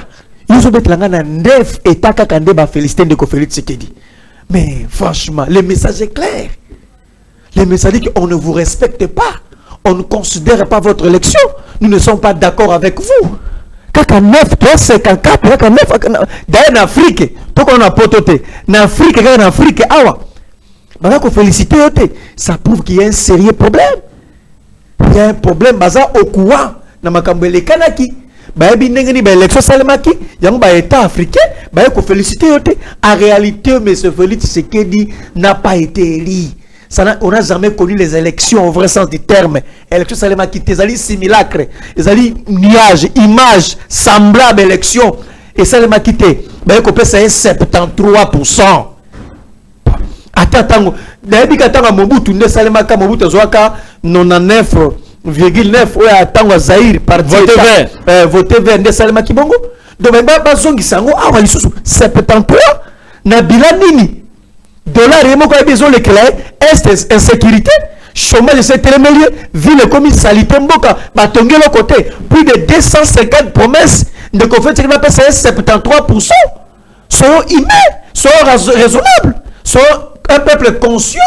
ils ont été là 9 états kakande ba féliciter Ndeko Félix Tshisekedi. Mais franchement le message est clair. Le message dit qu'on ne vous respecte pas. On ne considère pas votre élection. Nous ne sommes pas d'accord avec vous. Kaka 9, toi 54, kaka 9, d'ailleurs en Afrique, toi qu'on a pototé, en Afrique, awa. Maintenant qu'on félicite, ça prouve qu'il y a un sérieux problème. Il y a un problème, baza au courant, na makambele kanaki. Baebi nengeni ba élection salemaki, yango ba état africain, ba ko féliciter en réalité M. Félix Tshisekedi n'a pas été élu. On n'a jamais connu les élections au vrai sens du terme. Élection salema qui t'es simulacre, les nuages, images semblables élections et salema qui t'es, ben qu'on peut c'est 73%. Attends, d'ailleurs quand Mobutu ne salema ka Mobutu zoaka 99,9 ouais attends Zaïre parti voter vert de salema ki bongo. donc bazongi sango awa lisusu 73 na bilan nini dollar et moko besoin le clair est insécurité chômage c'est télémélier ville comme salité mboka batongi le côté plus de 250 promesses de conférence qui va passer 73% sont humains, sont raisonnables, sont un peuple conscient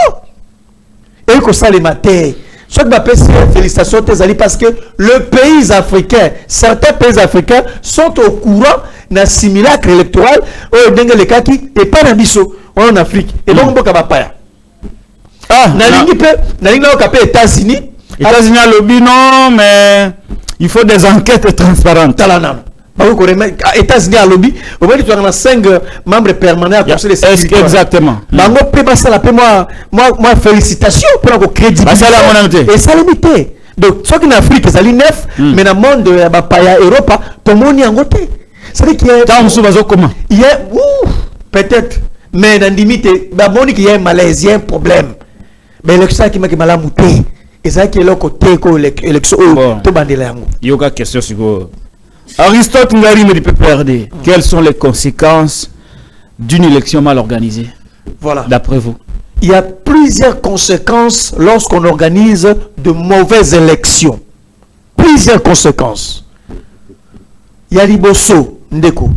et que ça les matins. Ce que m'appelle félicitations Tezali parce que le pays africain, certains pays africains sont au courant d'un simulacre électoral au dengue le kaki et pas d'amiso en Afrique et donc on va pas. Ah, nalingi au États-Unis à lobby non mais il faut des enquêtes transparentes. Talanam. États-Unis à lobby, au moins tu as 5 membres permanents à conseil de sécurité. Exactement. Moi félicitations pour la crédibilité. Et ça limité. Donc, ce qui est en Afrique, c'est 9, mais dans le monde de Europe, tout le monde est en côté. C'est-à-dire qu'il y a. Comment il y a. Peut-être. Mais dans le limite, il y a un malaise, il y a un problème. Mais l'élection qui m'a mal mouté. Et ça qui est là côté de l'élection. Il y a une question sur Aristote Ngari du PPRD. Quelles sont les conséquences d'une élection mal organisée? Voilà. D'après vous? Il y a plusieurs conséquences lorsqu'on organise de mauvaises élections. Plusieurs conséquences. Il y a liboso ndeko.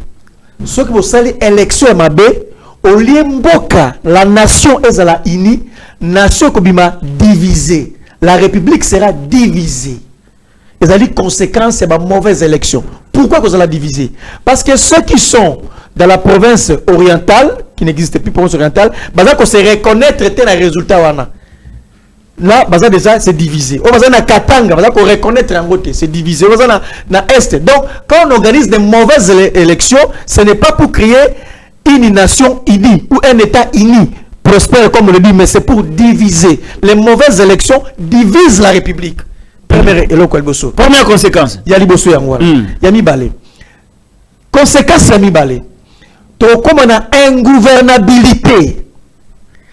Ce que vous savez, élection est mabé. Au lieu mboka, la nation est à la unie, nation kobima divisée. La République sera divisée. Et ça dit conséquence, c'est ma mauvaise élection. Pourquoi vous allez diviser? Parce que ceux qui sont dans la province orientale, qui n'existe plus province orientale, bah qu'on se reconnaître tel résultat wana. Là, bah déjà c'est divisé. Au bah na Katanga, bah qu'on reconnaître en côté, c'est divisé. Au bah na est. Donc quand on organise des mauvaises élections, ce n'est pas pour créer une nation unie ou un État uni, prospère comme on le dit, mais c'est pour diviser. Les mauvaises élections divisent la République. Première conséquence. Il y a liboso yangwa. Il y a mi balé. Conséquence il y a mi balé. Donc comme on a ingouvernabilité,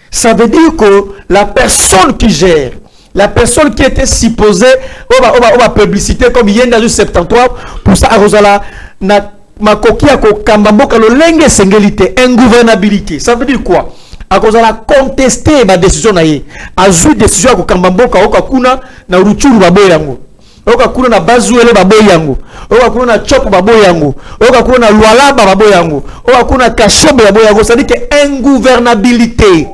ça veut dire que la personne qui gère, la personne qui était supposée, on va publicité comme il y a dans le 73 pour ça à na makoki ako kambamboka lo lenge sengélité, ingouvernabilité. Ça veut dire quoi? À cause de la contester ma décision naie a joué décision ko kambamboka okakuna na ruchuru baboyango okakuna na bazuele baboyango okakuna na chop baboyango okakuna na lualaba baboyango okakuna kashombe baboyango, ça dit que ingouvernabilité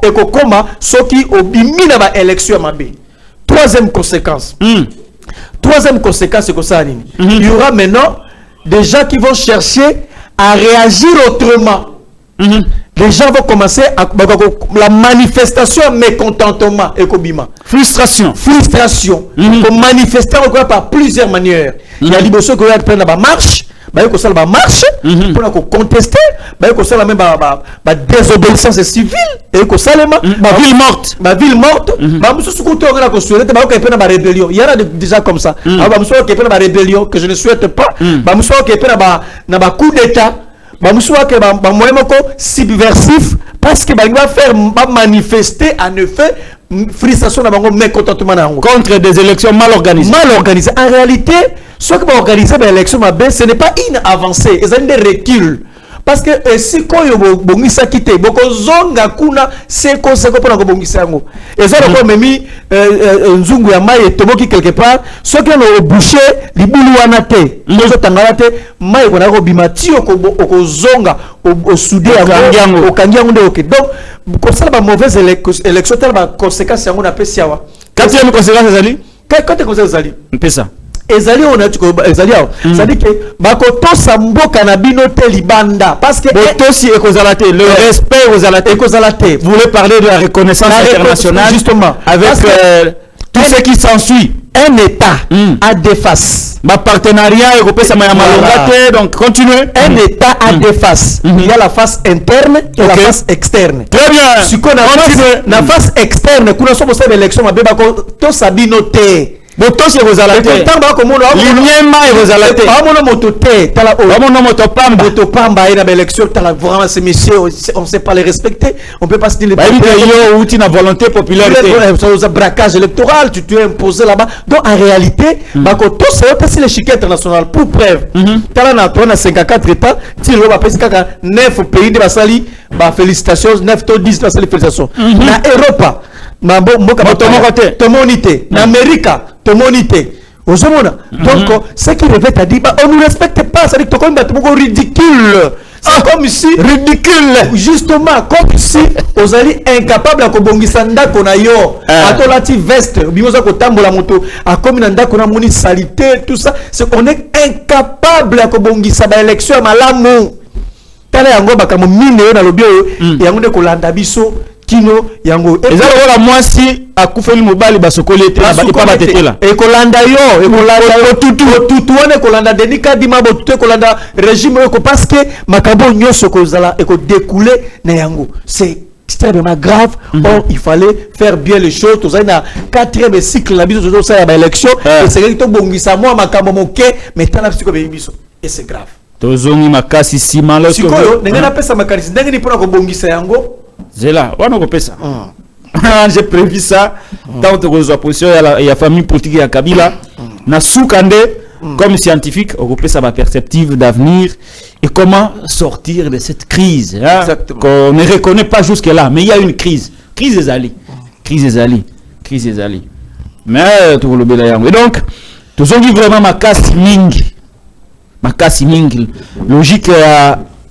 et ko koma soki obimi na ba élection mabe. Troisième conséquence. Troisième conséquence c'est que ça nini. Il y aura maintenant des gens qui vont chercher à réagir autrement. Les gens vont commencer à la manifestation mécontentement et frustration. Pour manifester par plusieurs manières. Il y a des choses qui prennent la marche, la marche pour contester, même la désobéissance civile et que ça ma ville morte. Ma ville morte. Rébellion. Il y en a déjà comme ça. Rébellion que je ne souhaite pas. Coup d'état. Subversif parce que va faire manifester en effet frustration contre des élections mal organisées. En réalité, ce qui va organiser l'élection, ce n'est pas une avancée, c'est un recul. Parce que si quand vous bongisa quitté, beaucoup zonga kuna c'est pour la bongisa ngo. Et ça le memi nzungu ya mai toboki quelque part, ceux qui ont bouché libulu wanate, les tangalate mai kona ko bimati oko zonga au soudé au kangiango de OK. Donc comme ça la mauvaise élection telle ba conséquence yango na pesiawa. Quatrième conséquence ezali? Quelle conséquence ezali? Mpesa. Ezali on a ezali ça dit que bakoto samboka na binote libanda parce que botosi ekozalate le respect ekozalate vous voulez parler de la reconnaissance internationale justement avec tout ce qui s'ensuit. Un État a des faces. Ma partenariat donc continuez. Un État a des faces. Il y a la face interne et la face externe. Très bien. La face externe, quand on a l'élection, on a sabinoté. botosi kozalate tamba ko mono linyema kozalate ba mono motote tala o ba mono motopamba motopamba ina élection tala vraiment ces messieurs on sait pas les respecter, on peut pas se dire les yo outi na volonté populaire ça braquage électoral tu es imposé là-bas. Donc en réalité ba ko to c'est les chiquets international pour preuve tala na 54 états ti lo ba pesi kaka 9 pays de basali ba félicitations 9 to 10 basali félicitations na Europa na mboka tomonité na Amerika tomonité ozomona. Donc ce qui revient à dire on nous respecte pas, ça dit que comme beaucoup ridicule. C'est comme si ridicule justement comme si aux alliés incapables à kobongisa ndako na yo atolati veste bimoza ko tambola moto a comme ndako na moni salité tout ça, c'est qu'on est incapable à kobongisa ba élection malamu tala yango bakamo mine na lobio yango de kolanda biso kino yango ezalo wala mwasi akufeli mobali basokoli ete ba batetela e kolanda yo e kolanda tutu wane kolanda denika dima botu kolanda régime ko parce que makabo nyoso kozala e ko découler na yango c'est extrêmement grave. Or il fallait faire bien les choses tout ça na 4e cycle la biso tout ça ya ba élection et c'est to bongisa moi makambo moke mais tala psycho be biso et c'est grave tozongi makasi simalo sikoyo ndengena pesa makasi ndengeni pona ko bongisa yango Zela, on a ça. J'ai prévu ça. Tant que vous position il y a famille politique et Kabila. Na soukande comme scientifique, on peut ça ma perspective d'avenir et comment sortir de cette crise. Qu'on ne reconnaît pas jusque là, mais il y a une crise. Crise des alliés. Crise des alliés. Crise des alliés. Mais tout le bien. Et donc, tout ça vraiment ma casse mingi. Ma casse mingi. Logique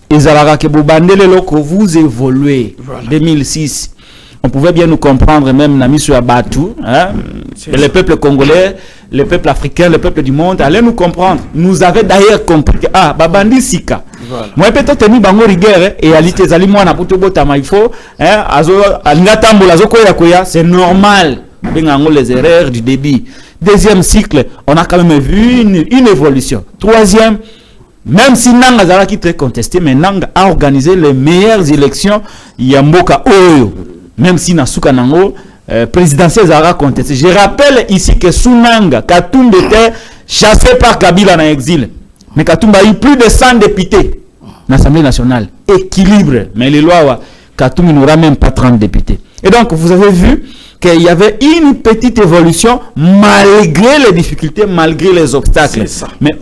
Ezalaka que vous évoluez. 2006, on pouvait bien nous comprendre, même Nami sur Abatou, le peuple congolais, le peuple africain, le peuple du monde allaient nous comprendre. Nous avaient d'ailleurs compris que Babandi Sika. Moi peut-être tenu bango rigueur et alite zali moi na puto botama il faut azo alingatambo lazo koya c'est normal. Bengango les erreurs du débit. Deuxième cycle, on a quand même vu une évolution. Troisième, même si Nanga Zalaki très contesté, mais Nanga a organisé les meilleures élections Yamboka Oyo. Même si Nasuka Nango, présidentiel Zara contesté. Je rappelle ici que sous Nanga, Katumba était chassé par Kabila en exil. Mais Katumba a eu plus de 100 députés dans l'Assemblée nationale. Équilibre. Mais les lois, Katumba n'aura même pas 30 députés. Et donc, vous avez vu qu'il y avait une petite évolution malgré les difficultés, malgré les obstacles. Mais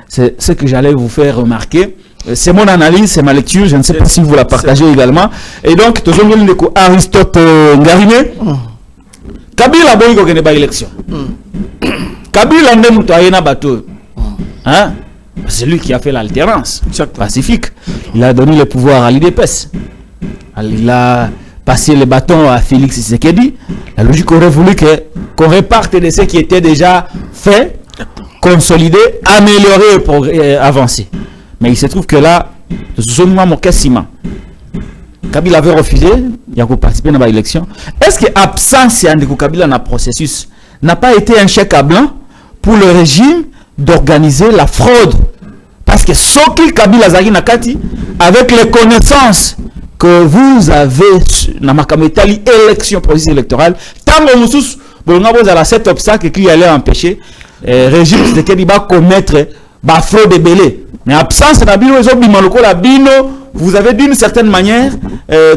c'est ce que j'allais vous faire remarquer. C'est mon analyse, c'est ma lecture. Je ne sais pas si vous la partagez également. Et donc, Aristote Ngariné, Kabila Boyko n'est pas élection. Kabila n'est bateau. C'est lui qui a fait l'alternance pacifique. Il a donné le pouvoir à l'IDPS. Il a passer le bâton à Félix Tshisekedi. La logique aurait voulu qu'on reparte de ce qui était déjà fait, consolidé, amélioré et avancé. Mais il se trouve que là, Kabila avait refusé, il a participé à l'élection. Est-ce que l'absence de Kabila dans le processus n'a pas été un chèque à blanc pour le régime d'organiser la fraude? Parce que Soki Kabila Zagi Nakati, avec les connaissances que vous avez dans ma camétali élection processus électoral, tant que vous avez cet obstacle qui allait empêcher le régime de Kediba commettre la fraude et belé. Mais absence vous avez d'une certaine manière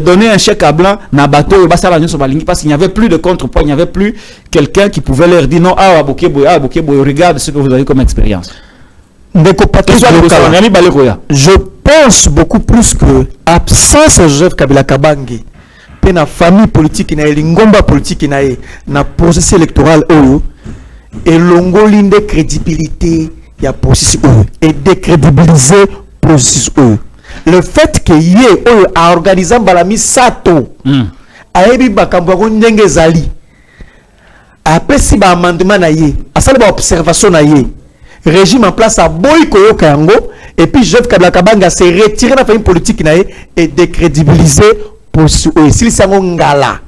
donné un chèque à blanc na bateau parce qu'il n'y avait plus de contrepoids, il n'y avait plus quelqu'un qui pouvait leur dire non, regarde ce que vous avez comme expérience. Je pense beaucoup plus que absence de Joseph Kabila Kabange et la famille politique na l'ingomba politique na processus électoral et l'ongolinde de crédibilité il y a processus et décrédibiliser processus le fait que yé a organisé balami sato a ebi bakambo ndenge zali après si ba amendement na yé a sala ba observation na yé régime en place à boy koyo kango et puis Joseph Kabila Kabanga s'est retiré de la famille politique et décrédibilisé pour et si c'est un ngala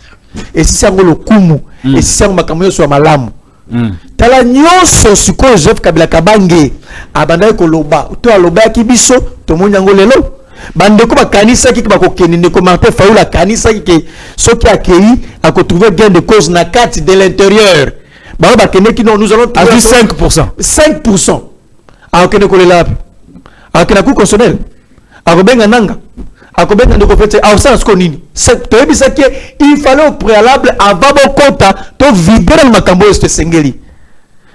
et si c'est un lokumu et si c'est un makamyo sur malamu tala nyonso siko Joseph Kabila Kabanga abanda ko loba to aloba ki biso to monyango lelo bandeko bakanisa ki ba ko keninde ko Martin Fayulu kanisa ki ceux qui accueilli a trouvé gain de cause na carte de l'intérieur ba kende ki non nous allons trouver 5%. 5%. A kende ko le lab. A kende ku constitutionnel. A benga nanga. A benga ndeko fete a ça ce nini. C'est to ebisa ki il fallait au préalable avant bon compta to vider le makambo este sengeli.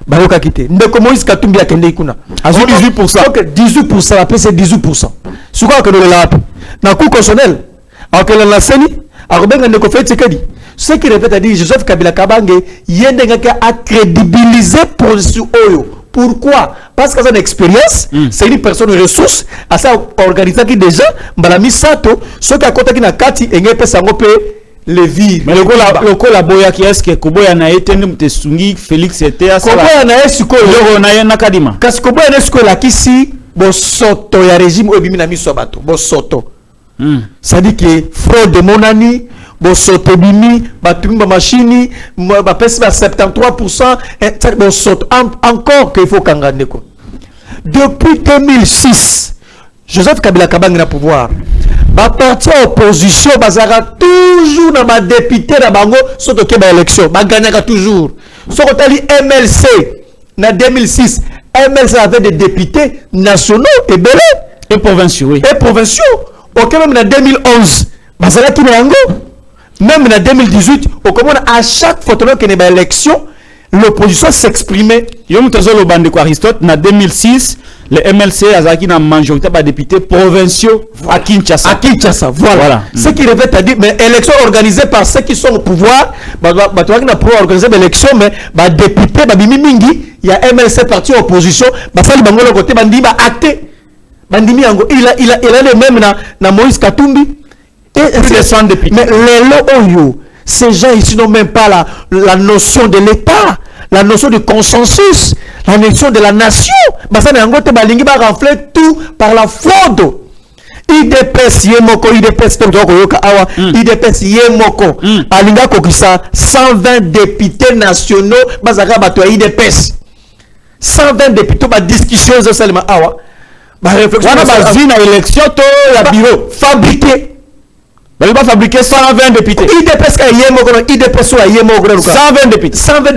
Baroka kite ndeko Moïse Katumbi akende kuna à 18%. OK 18% après c'est 18%. Ce quoi que le lab na ku constitutionnel. A que la seni a benga ndeko fete kedi. Ce qui répète à dire Joseph Kabila Kabange yendenge a crédibilisé position oyo. Pourquoi? Parce que c'est une expérience, c'est une personne ressource, à ça organiser qui déjà, Mbalami Sato, ceux qui a contacté na kati et ngepé sangope le vire. Mais le collaborateur qui est-ce que Koboya na été Mtesungi Félix était à ça. Koboya na esiko le na na kadima. Kasi Koboya na esiko la kisi bo soto ya régime obimi na miso bato, bo soto. Ça dit que fraude de monani bon soto bimi batumi ba machine ba pesi ba 73% bon soto encore qu'il faut kangande ko. Depuis 2006 Joseph Kabila Kabange na pouvoir ba parti opposition bazara toujours na ba député na bango soto ke ba élection ba gagnaka toujours soko tali MLC na 2006 MLC avait des députés nationaux et belé et provinciaux oui. Et provinciaux OK même en 2011 bazara ki na yango. Même en 2018, au comment à chaque fois qu'il y a une élection, l'opposition s'exprimait. Yom Tozo le bande de Aristote, en 2006, le MLC a eu une majorité de députés provinciaux à Kinshasa. À Kinshasa, voilà. Ce qui revient à dire, mais élection organisée par ceux qui sont au pouvoir, tu vois qu'il a pour organiser l'élection, mais les députés, il y a MLC parti opposition, ça le bango le côté, acté. Il a le même na Moïse Katumbi. Plus de 100 députés. Mais les lots, ces gens ici n'ont même pas la notion de l'État, la notion de consensus, la notion de la nation. Ça n'a pas renfler tout par la fraude. IDPS Yemoko, IDPS IDPS Yemoko, Alinga Kokisa, 120 députés nationaux, Bazara Bato IDPS. 120 députés, discussion, seulement Awa. Réflexion, élection, la bureau fabriqué. Il va fabriquer 120 députés. IDPS 120 députés. 120 députés. Ça dit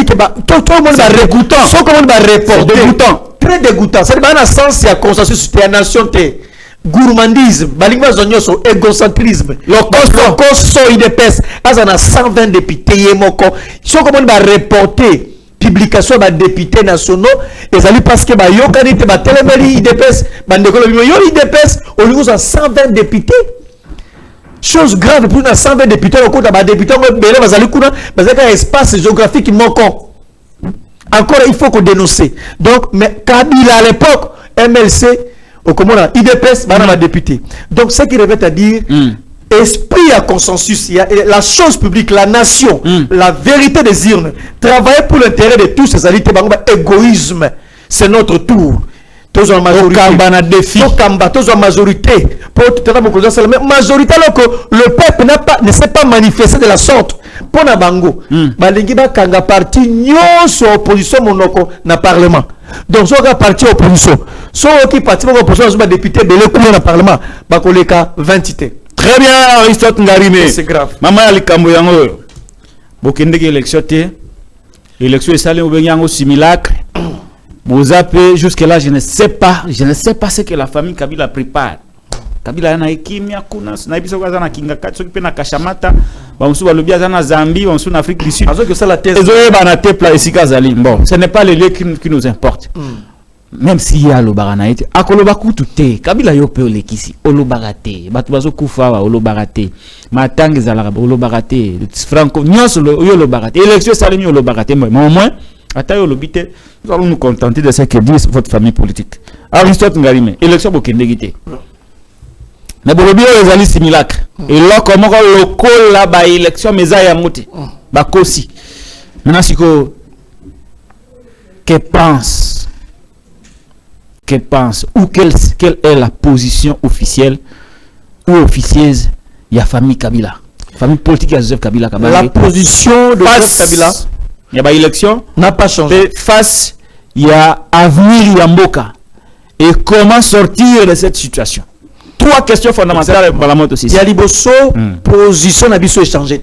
que tout le monde va dégoûtant. Tout le monde va reporter. Dégoûtant. Très dégoûtant. Ça dit que dans le sens, il y a consensus, il y a nation, gourmandisme, égocentrisme. Le costo IDPS, il y a 120 députés. Tout le monde va reporter. Publication des députés nationaux et ça lui parce que yo kanite ba telemeli IDPS bandeko yo IDPS au niveau de 120 députés chose grave pour 120 députés au cours de députés belé bazali kuna bazaka espace géographique manquant encore il faut qu'on dénonce donc mais Kabila à l'époque MLC au comment IDPS bana député donc ce qui revient à dire esprit à consensus, il y a la chose publique, la nation, la vérité des urnes, travailler pour l'intérêt de tous ces alliés, égoïsme, c'est notre tour. Tous en majorité, tous en majorité, pour tout à l'heure, majorité alors que le peuple ne s'est pas manifesté de la sorte. Pour na bango, balingi ba kanga parti nyonso opposition monoko na parlement. Donc so ka parti opposition, so ki parti opposition ba député belé kuna na parlement, ba koleka 20. Très bien, Aristote Ngarime. C'est grave. Maman Alikambo Yango. Bokende élection té. Élection est salée au Benyango simulacre. Vous appelez jusque-là, je ne sais pas ce que la famille Kabila prépare. Kabila na ekimia kuna na biso kwa na kinga katso kipena kashamata. Ba musu ba lobia na Zambie, ba musu na Afrique du Sud. Azo que ça la thèse. Ezoye ba na tepla esika zali. Bon, ce n'est pas le lieu qui nous importe. Même s'il y a le baranaïte, à Kolobaku tout est, Kabila yope olekisi, olobarate, batubazo kufawa, olobarate, matang zalarabe, olobarate, franco, nyos olobarate, élection salemi olobarate, mais au moins, à taille olobite, nous allons nous contenter de ce que dit votre famille politique. Aristote Ngarime, élection bokendegite. Mais bolobio les alliés similacres. Et là, comment le col là, ba élection, mais ça y a monté. Bakosi. Maintenant, c'est que pense ou quelle est la position officielle ou officieuse de la famille Kabila, famille politique de Joseph Kabila. La position de Joseph Kabila, il y a une élection, n'a pas changé face il y a avenir Yamboka. Et comment sortir de cette situation? Trois questions fondamentales pour la moto aussi. Il y a liboso position na biso échangé.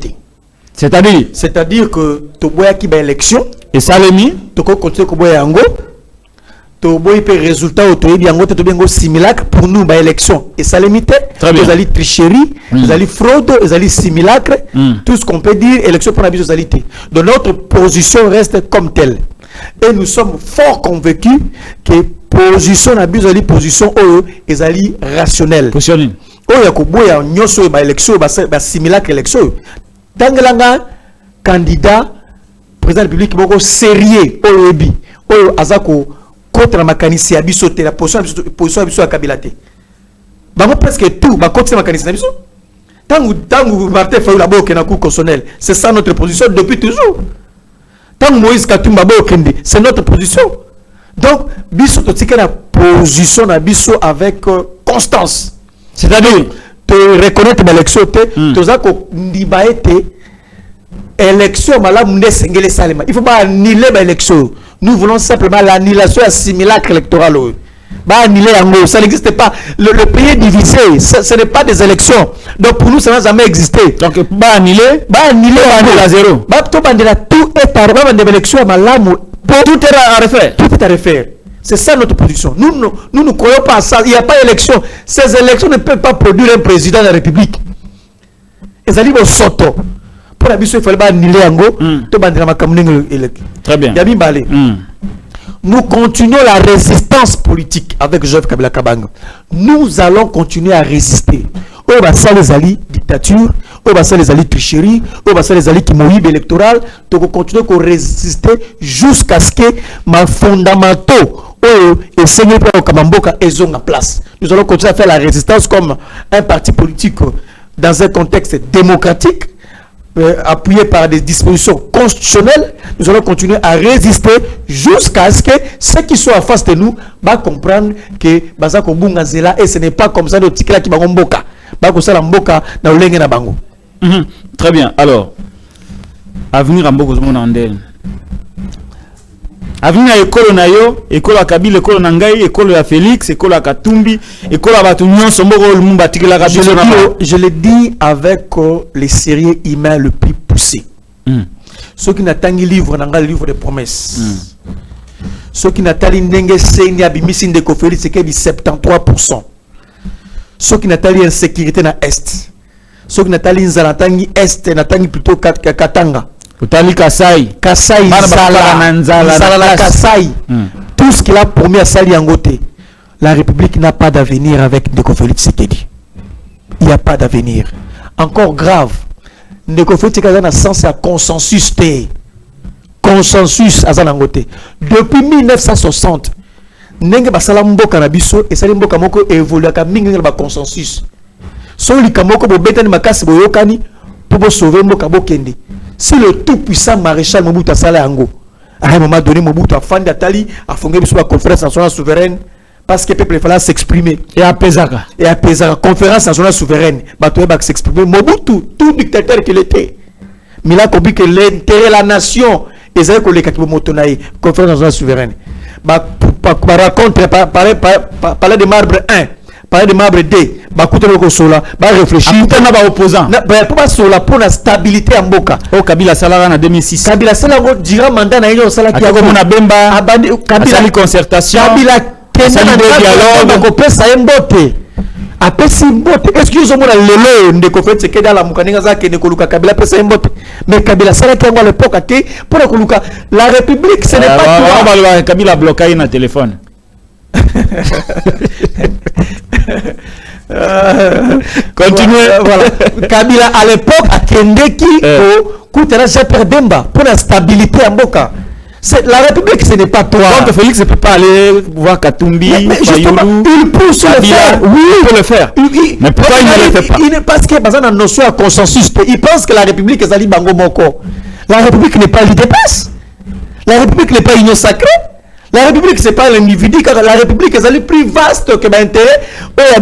C'est-à-dire que to boya ki ba élection et Salemi to ko continuer ko boya yango to boya pe résultat to yebi yango to bien simulacre pour nous ba élection et Salemi te vous allez tricherie vous allez fraude vous allez simulacre tout ce qu'on peut dire élection pour la bisoalité. Donc notre position reste comme telle et nous sommes fort convaincus que position na biso allez position ezali rationnelle positioning ya ko boya nyoso ba élection ba simulacre élection Tangelanga candidat président de la République boko sérieux oyebi oyo azako contre la makanisi ya biso te la position ya biso ya Kabila te bango presque tout ba contre la makanisi na biso tangu Martin Fayulu la boke na cour constitutionnelle c'est ça notre position depuis toujours tangu Moïse Katumba bokende c'est notre position donc biso to tika na position na biso avec constance c'est-à-dire te reconnaître l'élection tozako ndiba été élection malamu nde sengele salema il faut pas annuler l'élection nous voulons simplement l'annulation à simulacre électoral ba annuler yango ça n'existe pas le pays est divisé ce n'est pas des élections donc pour nous ça n'a jamais existé donc ba annuler à zéro ba to bandela tout est à refaire de l'élection malamu tout est à refaire. C'est ça notre position. Nous ne croyons pas à ça. Il n'y a pas d'élection. Ces élections ne peuvent pas produire un président de la République. Ils allaient au soto. Pour la mission, il fallait pas annuler Ango. Très bien. Nous continuons la résistance politique avec Joseph Kabila Kabango. Nous allons continuer à résister. On va ça les alliés dictature, on va ça les alliés tricherie, on va ça les alliés qui moïbe électoral. Donc on continue à résister jusqu'à ce que ma fondamentaux et Seigneur Père Kamamboka aient en place. Nous allons continuer à faire la résistance comme un parti politique dans un contexte démocratique, appuyé par des dispositions constitutionnelles. Nous allons continuer à résister jusqu'à ce que ceux qui sont en face de nous va comprendre que Bazako Bungazela et ce n'est pas comme ça de Tikela qui va Mboka. Très bien. Alors, avenir à Mboko avenir à école nayo, école à Kabila, école Nangai, école à Félix, école à Katumbi, école à Batunion, je le dis avec les sérieux humains le plus poussé. Ceux qui n'attendent livre, le livre de promesses. Ceux qui n'attendent n'engagent Seigneur Bimisin de Kofeli, c'est qu'il y a 73%. Ceux qui n'attendent insécurité dans l'Est. Ceux qui n'attendent Nzalantangi Est, n'attendent plutôt Katanga. Kasai, Kasai. Tout ce qu'il a promis à Sali Angote, la République n'a pas d'avenir avec Ndeko Tshisekedi. Il n'y a pas d'avenir. Encore grave, Ndeko Tshisekedi a un sens à consensus. Consensus à Zanangote. Depuis 1960, Nenge basala mboka na biso et sali mboka moko évolue ka mingi ba consensus. So li kamoko bo betani makasi boyokani pour sauver mboka bokende. Si le tout puissant maréchal Mobutu Sala Yango, à un moment donné, Mobutu a fondé Atali, a fondé la conférence nationale souveraine, parce que le peuple fallait s'exprimer. Et à Pesara. Conférence nationale souveraine, Batoé Bak s'exprimer. Mobutu, tout dictateur qu'il était. Mais il a compris que l'intérêt de la nation, ils avaient collé Motonaï, conférence nationale souveraine. Raconte, parler de marbre 1. Parler de marbre 2, réfléchir. Opposant. Pour la stabilité en Boka. Oh, Kabila Salara en 2006. Kabila Salara dira mandat na yo sala ki a Bemba. Kabila concertation. Kabila dialogue. Pesa mbote. Apesi mbote. Excusez-moi lelo ndeko fait ce que dans la mukaninga za ke nekoluka Kabila pesa mbote. Mais Kabila Salara ki à l'époque pour koluka la République ce n'est pas toi. Kabila bloqué na téléphone. Continuez. Voilà. Kabila à l'époque a Kendeki au Koutera Jeper Demba pour la stabilité en Boka. La République, ce n'est pas toi. Donc Félix ne peut pas aller voir Katumbi, Fayulu, il peut se le faire. Oui, il peut le faire. Mais pourquoi il ne le fait pas? Il parce qu'il y a une notion à consensus. Il pense que la République est Ali Bango Moko. La République n'est pas l'idépasse. La République n'est pas union sacrée. La République, ce n'est pas l'individu, car la République est plus vaste que l'intérêt. Oui, il y a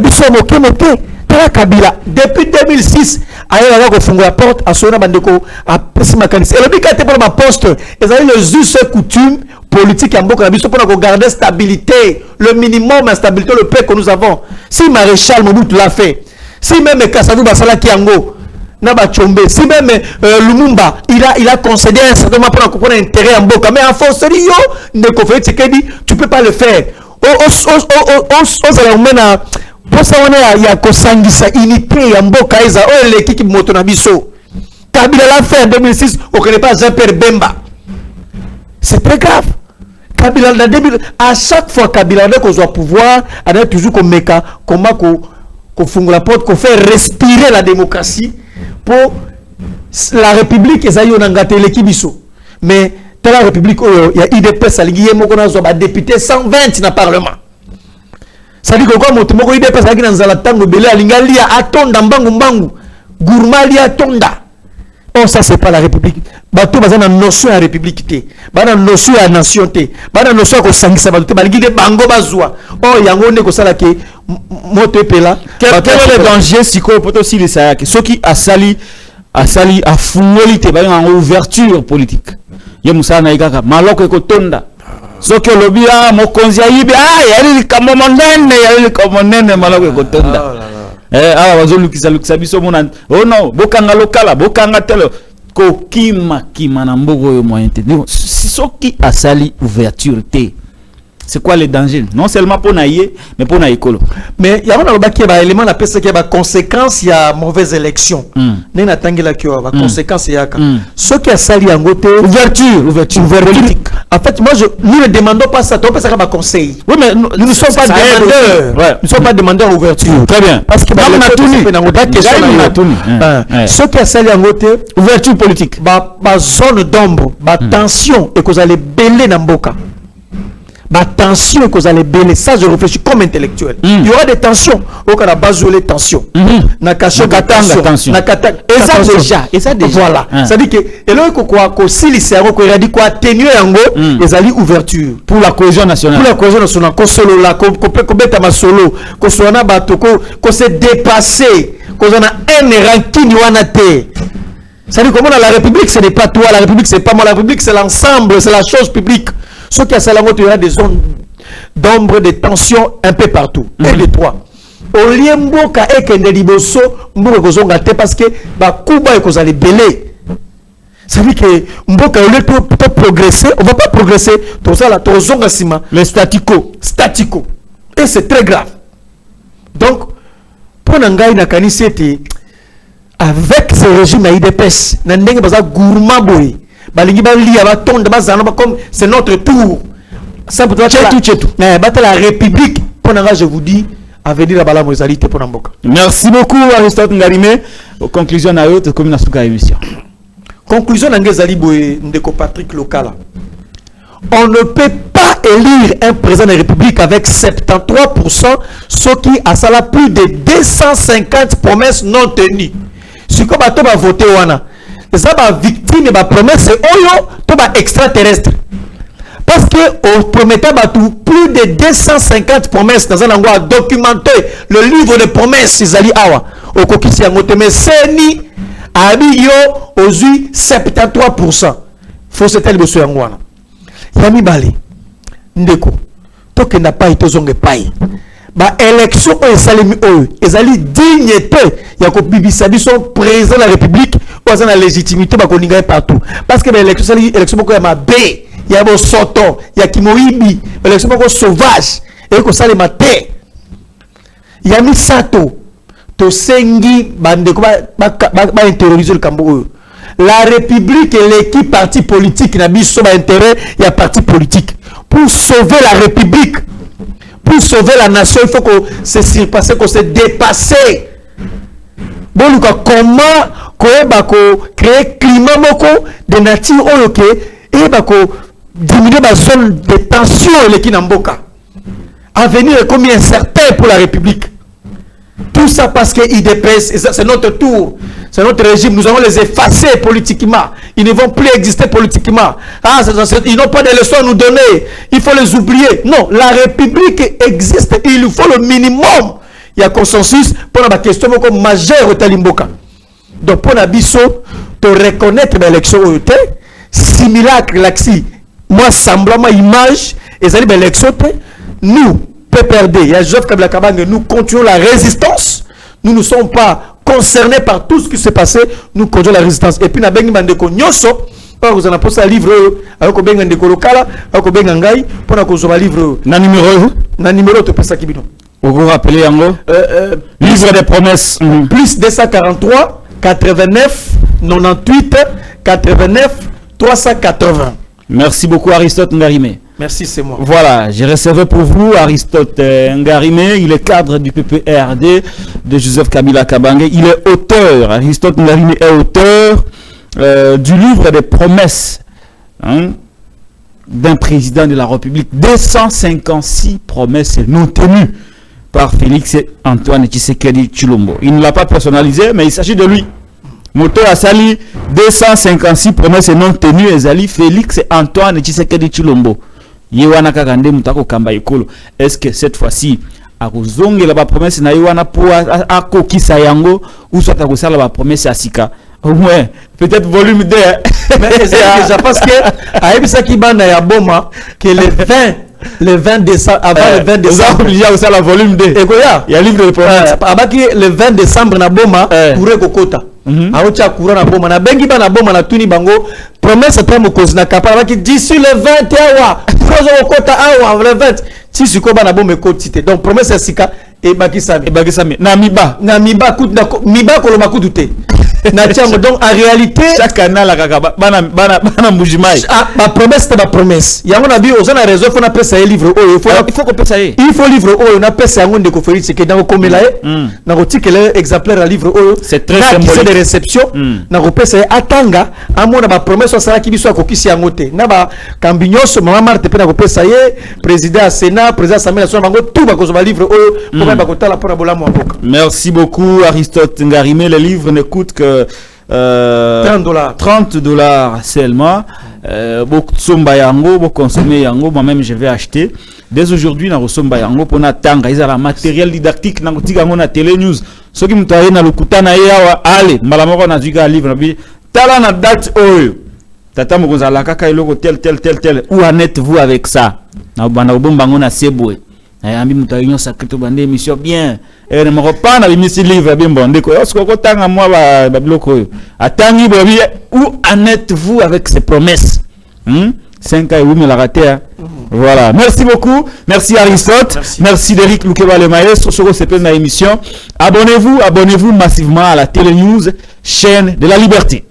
Kabila depuis 2006 ailleurs va fungula porte à son bandeko à pesima kanisa et le bikate pour ma poste et ça les us coutumes politiques en boka biso pour garder stabilité le minimum de stabilité le paix que nous avons. Si Maréchal Mobutu l'a fait, si même Kasavu Basala Kiango Naba Chombe, si même Lumumba il a concédé un certain moment pour comprendre intérêt en boka, mais en force ne confie Tshisekedi tu peux pas le faire. Pour ça, il y a Kosangisa unité ya mboka eza l'équipe moto na biso. Kabila l'a fait en 2006, on ne connaît pas Jean-Pierre Bemba. C'est très grave. Kabila à chaque fois Kabila qu'on soit pouvoir, on a toujours comme meka comment qu'on fonde la porte, qu'on fait respirer la démocratie pour la République et on a gâté l'équipe biso. Mais dans la République il y a IDPS à l'iguier moko na zo ba député 120 dans le parlement. Ça dit que quoi moto moko ide pesa kina nzala tango belé alingali atonda mbangu gourmali atonda. Oh ça c'est pas la République. Bato bazana notion ya république té. Bana notion ya nation té. Bana notion ko sangisa bato té balingi de bango bazwa. Oh yango ne ko sala ke moto epela. Quel est le danger si ko poto si le sayaki. Soki asali a fungolité ba en ouverture politique. Ye musala na ikaka maloko ko tonda. Soki lobi mokonzi ayibi yali kamo monene maloko kotonda bazolukisa biso mona oh non bokanga lokala bokanga telo ko kima na mbogo yo moyen te soki asali ouverture te. C'est quoi les dangers? Non seulement pour naïe, mais pour naïkolo. Mais il y a un élément qui a des conséquences, il y a mauvaise élection. Il y a des conséquences. Ce qui a sali en côté, ouverture politique. En fait, nous ne demandons pas ça, on peut faire un conseil. Oui, mais nous ne sommes pas demandeurs. Nous ne sommes pas demandeurs d'ouverture. Très bien. Parce que ce qui a sali en côté, ouverture politique. Ma zone d'ombre, ma tension, et que vous allez bêler dans Mboka. Tension que vous allez bénir, ça je réfléchis comme intellectuel. Il y aura des tensions. Au cas de les tensions. Tension. Et ça déjà. Voilà. Ça dit que et là que si les cerveaux qu'on dit quoi atténuer en gros, les alliés ouverture pour la cohésion nationale. Pour la cohésion nationale. Qu'on solo là, qu'on bête ma solo, qu'on soit na bateau, qu'on s'est dépassé, qu'on a un ranking wana te. Ça dit comment la République ce n'est pas toi, la République c'est pas moi, la République c'est l'ensemble, c'est la chose publique. Ce qui a il y aura des zones d'ombre, de tensions un peu partout. Et de trois. Au lieu mboka ekende liboso, mboka kozonga te parce que ba kuba ko zali belé. Ça veut dire que mboka au lieu de progresser, on va pas progresser. Tout ça là, tozonga sima, le statico. Et c'est très grave. Donc pour nangai na kanisete avec ce régime IDPS, na ndenge baza gourmand boy. Comme c'est notre tour. Ça peut être la République. Je vous dis, à venir à Bala Mozalité pour Namboka. Merci beaucoup, Aristote Ngarime. Conclusion à eux, comme une émission. Conclusion à Ndeko Patrick Lokala. On ne peut pas élire un président de la République avec 73%, ce qui a ça plus de 250 promesses non tenues. Ce qu'on va voter, ça va victime de promesse oyo to ba extraterrestre parce que on promettait plus de 250 promesses dans un endroit documenté le livre de promesses Isali awa au kokisi yango te mais seni abiyo ozui 73% faut se tel beso yango wana yami bale ndeko to kenda pai to zonge pai ba élection o esalemi oyo ezali dignité ya ko bibisa biso président de la République ou la légitimité ba ko ninga partout parce que l'élection boko ya mabe ya bo soto ya kimoibi élection boko sauvage et ko sale maté ya misato to sengi bande ko ba interroger le kambo. La République et l'équipe parti politique n'a biso ba intérêt ya parti politique pour sauver la République. Pour sauver la nation, il faut qu'on se surpasse, qu'on se dépasse. Bon, comment créer climat de nature et diminuer la zone de tension qui n'amboka. Avenir est combien incertain pour la République. Tout ça parce qu'ils dépassent, c'est notre tour, c'est notre régime, nous allons les effacer politiquement. Ils ne vont plus exister politiquement. Ils n'ont pas de leçons à nous donner, il faut les oublier. Non, la République existe, il faut le minimum. il y a consensus pour la question comme majeure au Talimboka. Donc pour la biso, te reconnaître l'élection au T, simulacre l'axi, moi semblant image, et ça dit l'élection nous, PPRD, il y a Joseph Kabila Kabange, nous continuons la résistance, nous ne sommes pas concernés par tout ce qui s'est passé, nous continuons la résistance. Et puis na bengi bandeko nyoso, vous en avez posé un livre avec Obenga Ndeko Lokala, avec Obenga Ngai, pour un livre. Na numéro tu peux ça qui bidon. Vous rappelez yango livre des promesses. Plus 243 89 98 89 380. Merci beaucoup Aristote Ngarimé. Merci, c'est moi. Voilà, j'ai réservé pour vous Aristote Ngarimé, il est cadre du PPRD de Joseph Kabila Kabange. Il est auteur, Aristote Ngarimé est auteur du livre des promesses d'un président de la République. 256 promesses non tenues par Félix Antoine Tshisekedi Tshilombo. Il ne l'a pas personnalisé, mais il s'agit de lui. Moto a sali 256 promesses non tenues et zali Félix Antoine Tshisekedi Tshilombo. Yewana kakande mutako kamba ekolo. Est-ce que cette fois-ci akozonge la promesse na yewana pour akokisa yango ou soit akosala la promesse à sika? Au moins, peut-être volume 2. Mais déjà parce que Aïbisa Kibana ya Boma que le 20 décembre, avant le 20 décembre, obligé à la volume 2. Et quoi? Il y a livre de promesse. Le 20 décembre na Boma pour Kokota. Aocha courant na Boma na bengi ba na Boma na tuni bango promesse ta mokozi na kapala ki d'ici le 20 awa. Prozo Kokota awa le 20. Si siko ba na Boma kotite. Donc promesse sika et bakisame. Na miba kut na miba koloma kutute. Donc en réalité chaque canal la kaka bana mbujimai ma promesse c'est ma promesse yango na bi ozana raison faut na pesa un livre il faut qu'on pesa il faut livre na pesa yango ndeko Félix que dans komela na kotikela exemplaire à livre c'est très symbolique de réception na ko pesa atanga amona ba promesse sala ki biso akokisi yango te na ba kambinyoso mama Marthe pe na ko pesa ye président à Sénat président Assemblée nationale bango tout ba ko ba livre pour ba ko tala pour na bola mo mboka. Merci beaucoup Aristote Ngarimé. Le livre ne coûte que $30 seulement. Beaucoup somba yango, beaucoup consommer yango. Moi-même je vais acheter. Dès aujourd'hui, na somba yango pour na tanga. Ils ont la matériel didactique na kotika na télé news. Ce qui m'tare na lukutana yawa ale. Malamoko na zuga livre na bi. Tala na date oyo. Tata mokonza la kaka iloko tel. Où en êtes-vous avec ça? Na bana bombango na sebwe. Ambi mutarinyo sakito bande émission bien. Ne me reprend à l'émission livre bien bon. Est-ce que tanga moi ba biloko yo. Atangi bobi où en êtes-vous avec ces promesses? 5 ans et oui mais la raté. Voilà. Merci beaucoup. Merci Aristote. Merci Derrick Lukeba le maestro sur cette émission. Abonnez-vous massivement à la Télé News, chaîne de la liberté.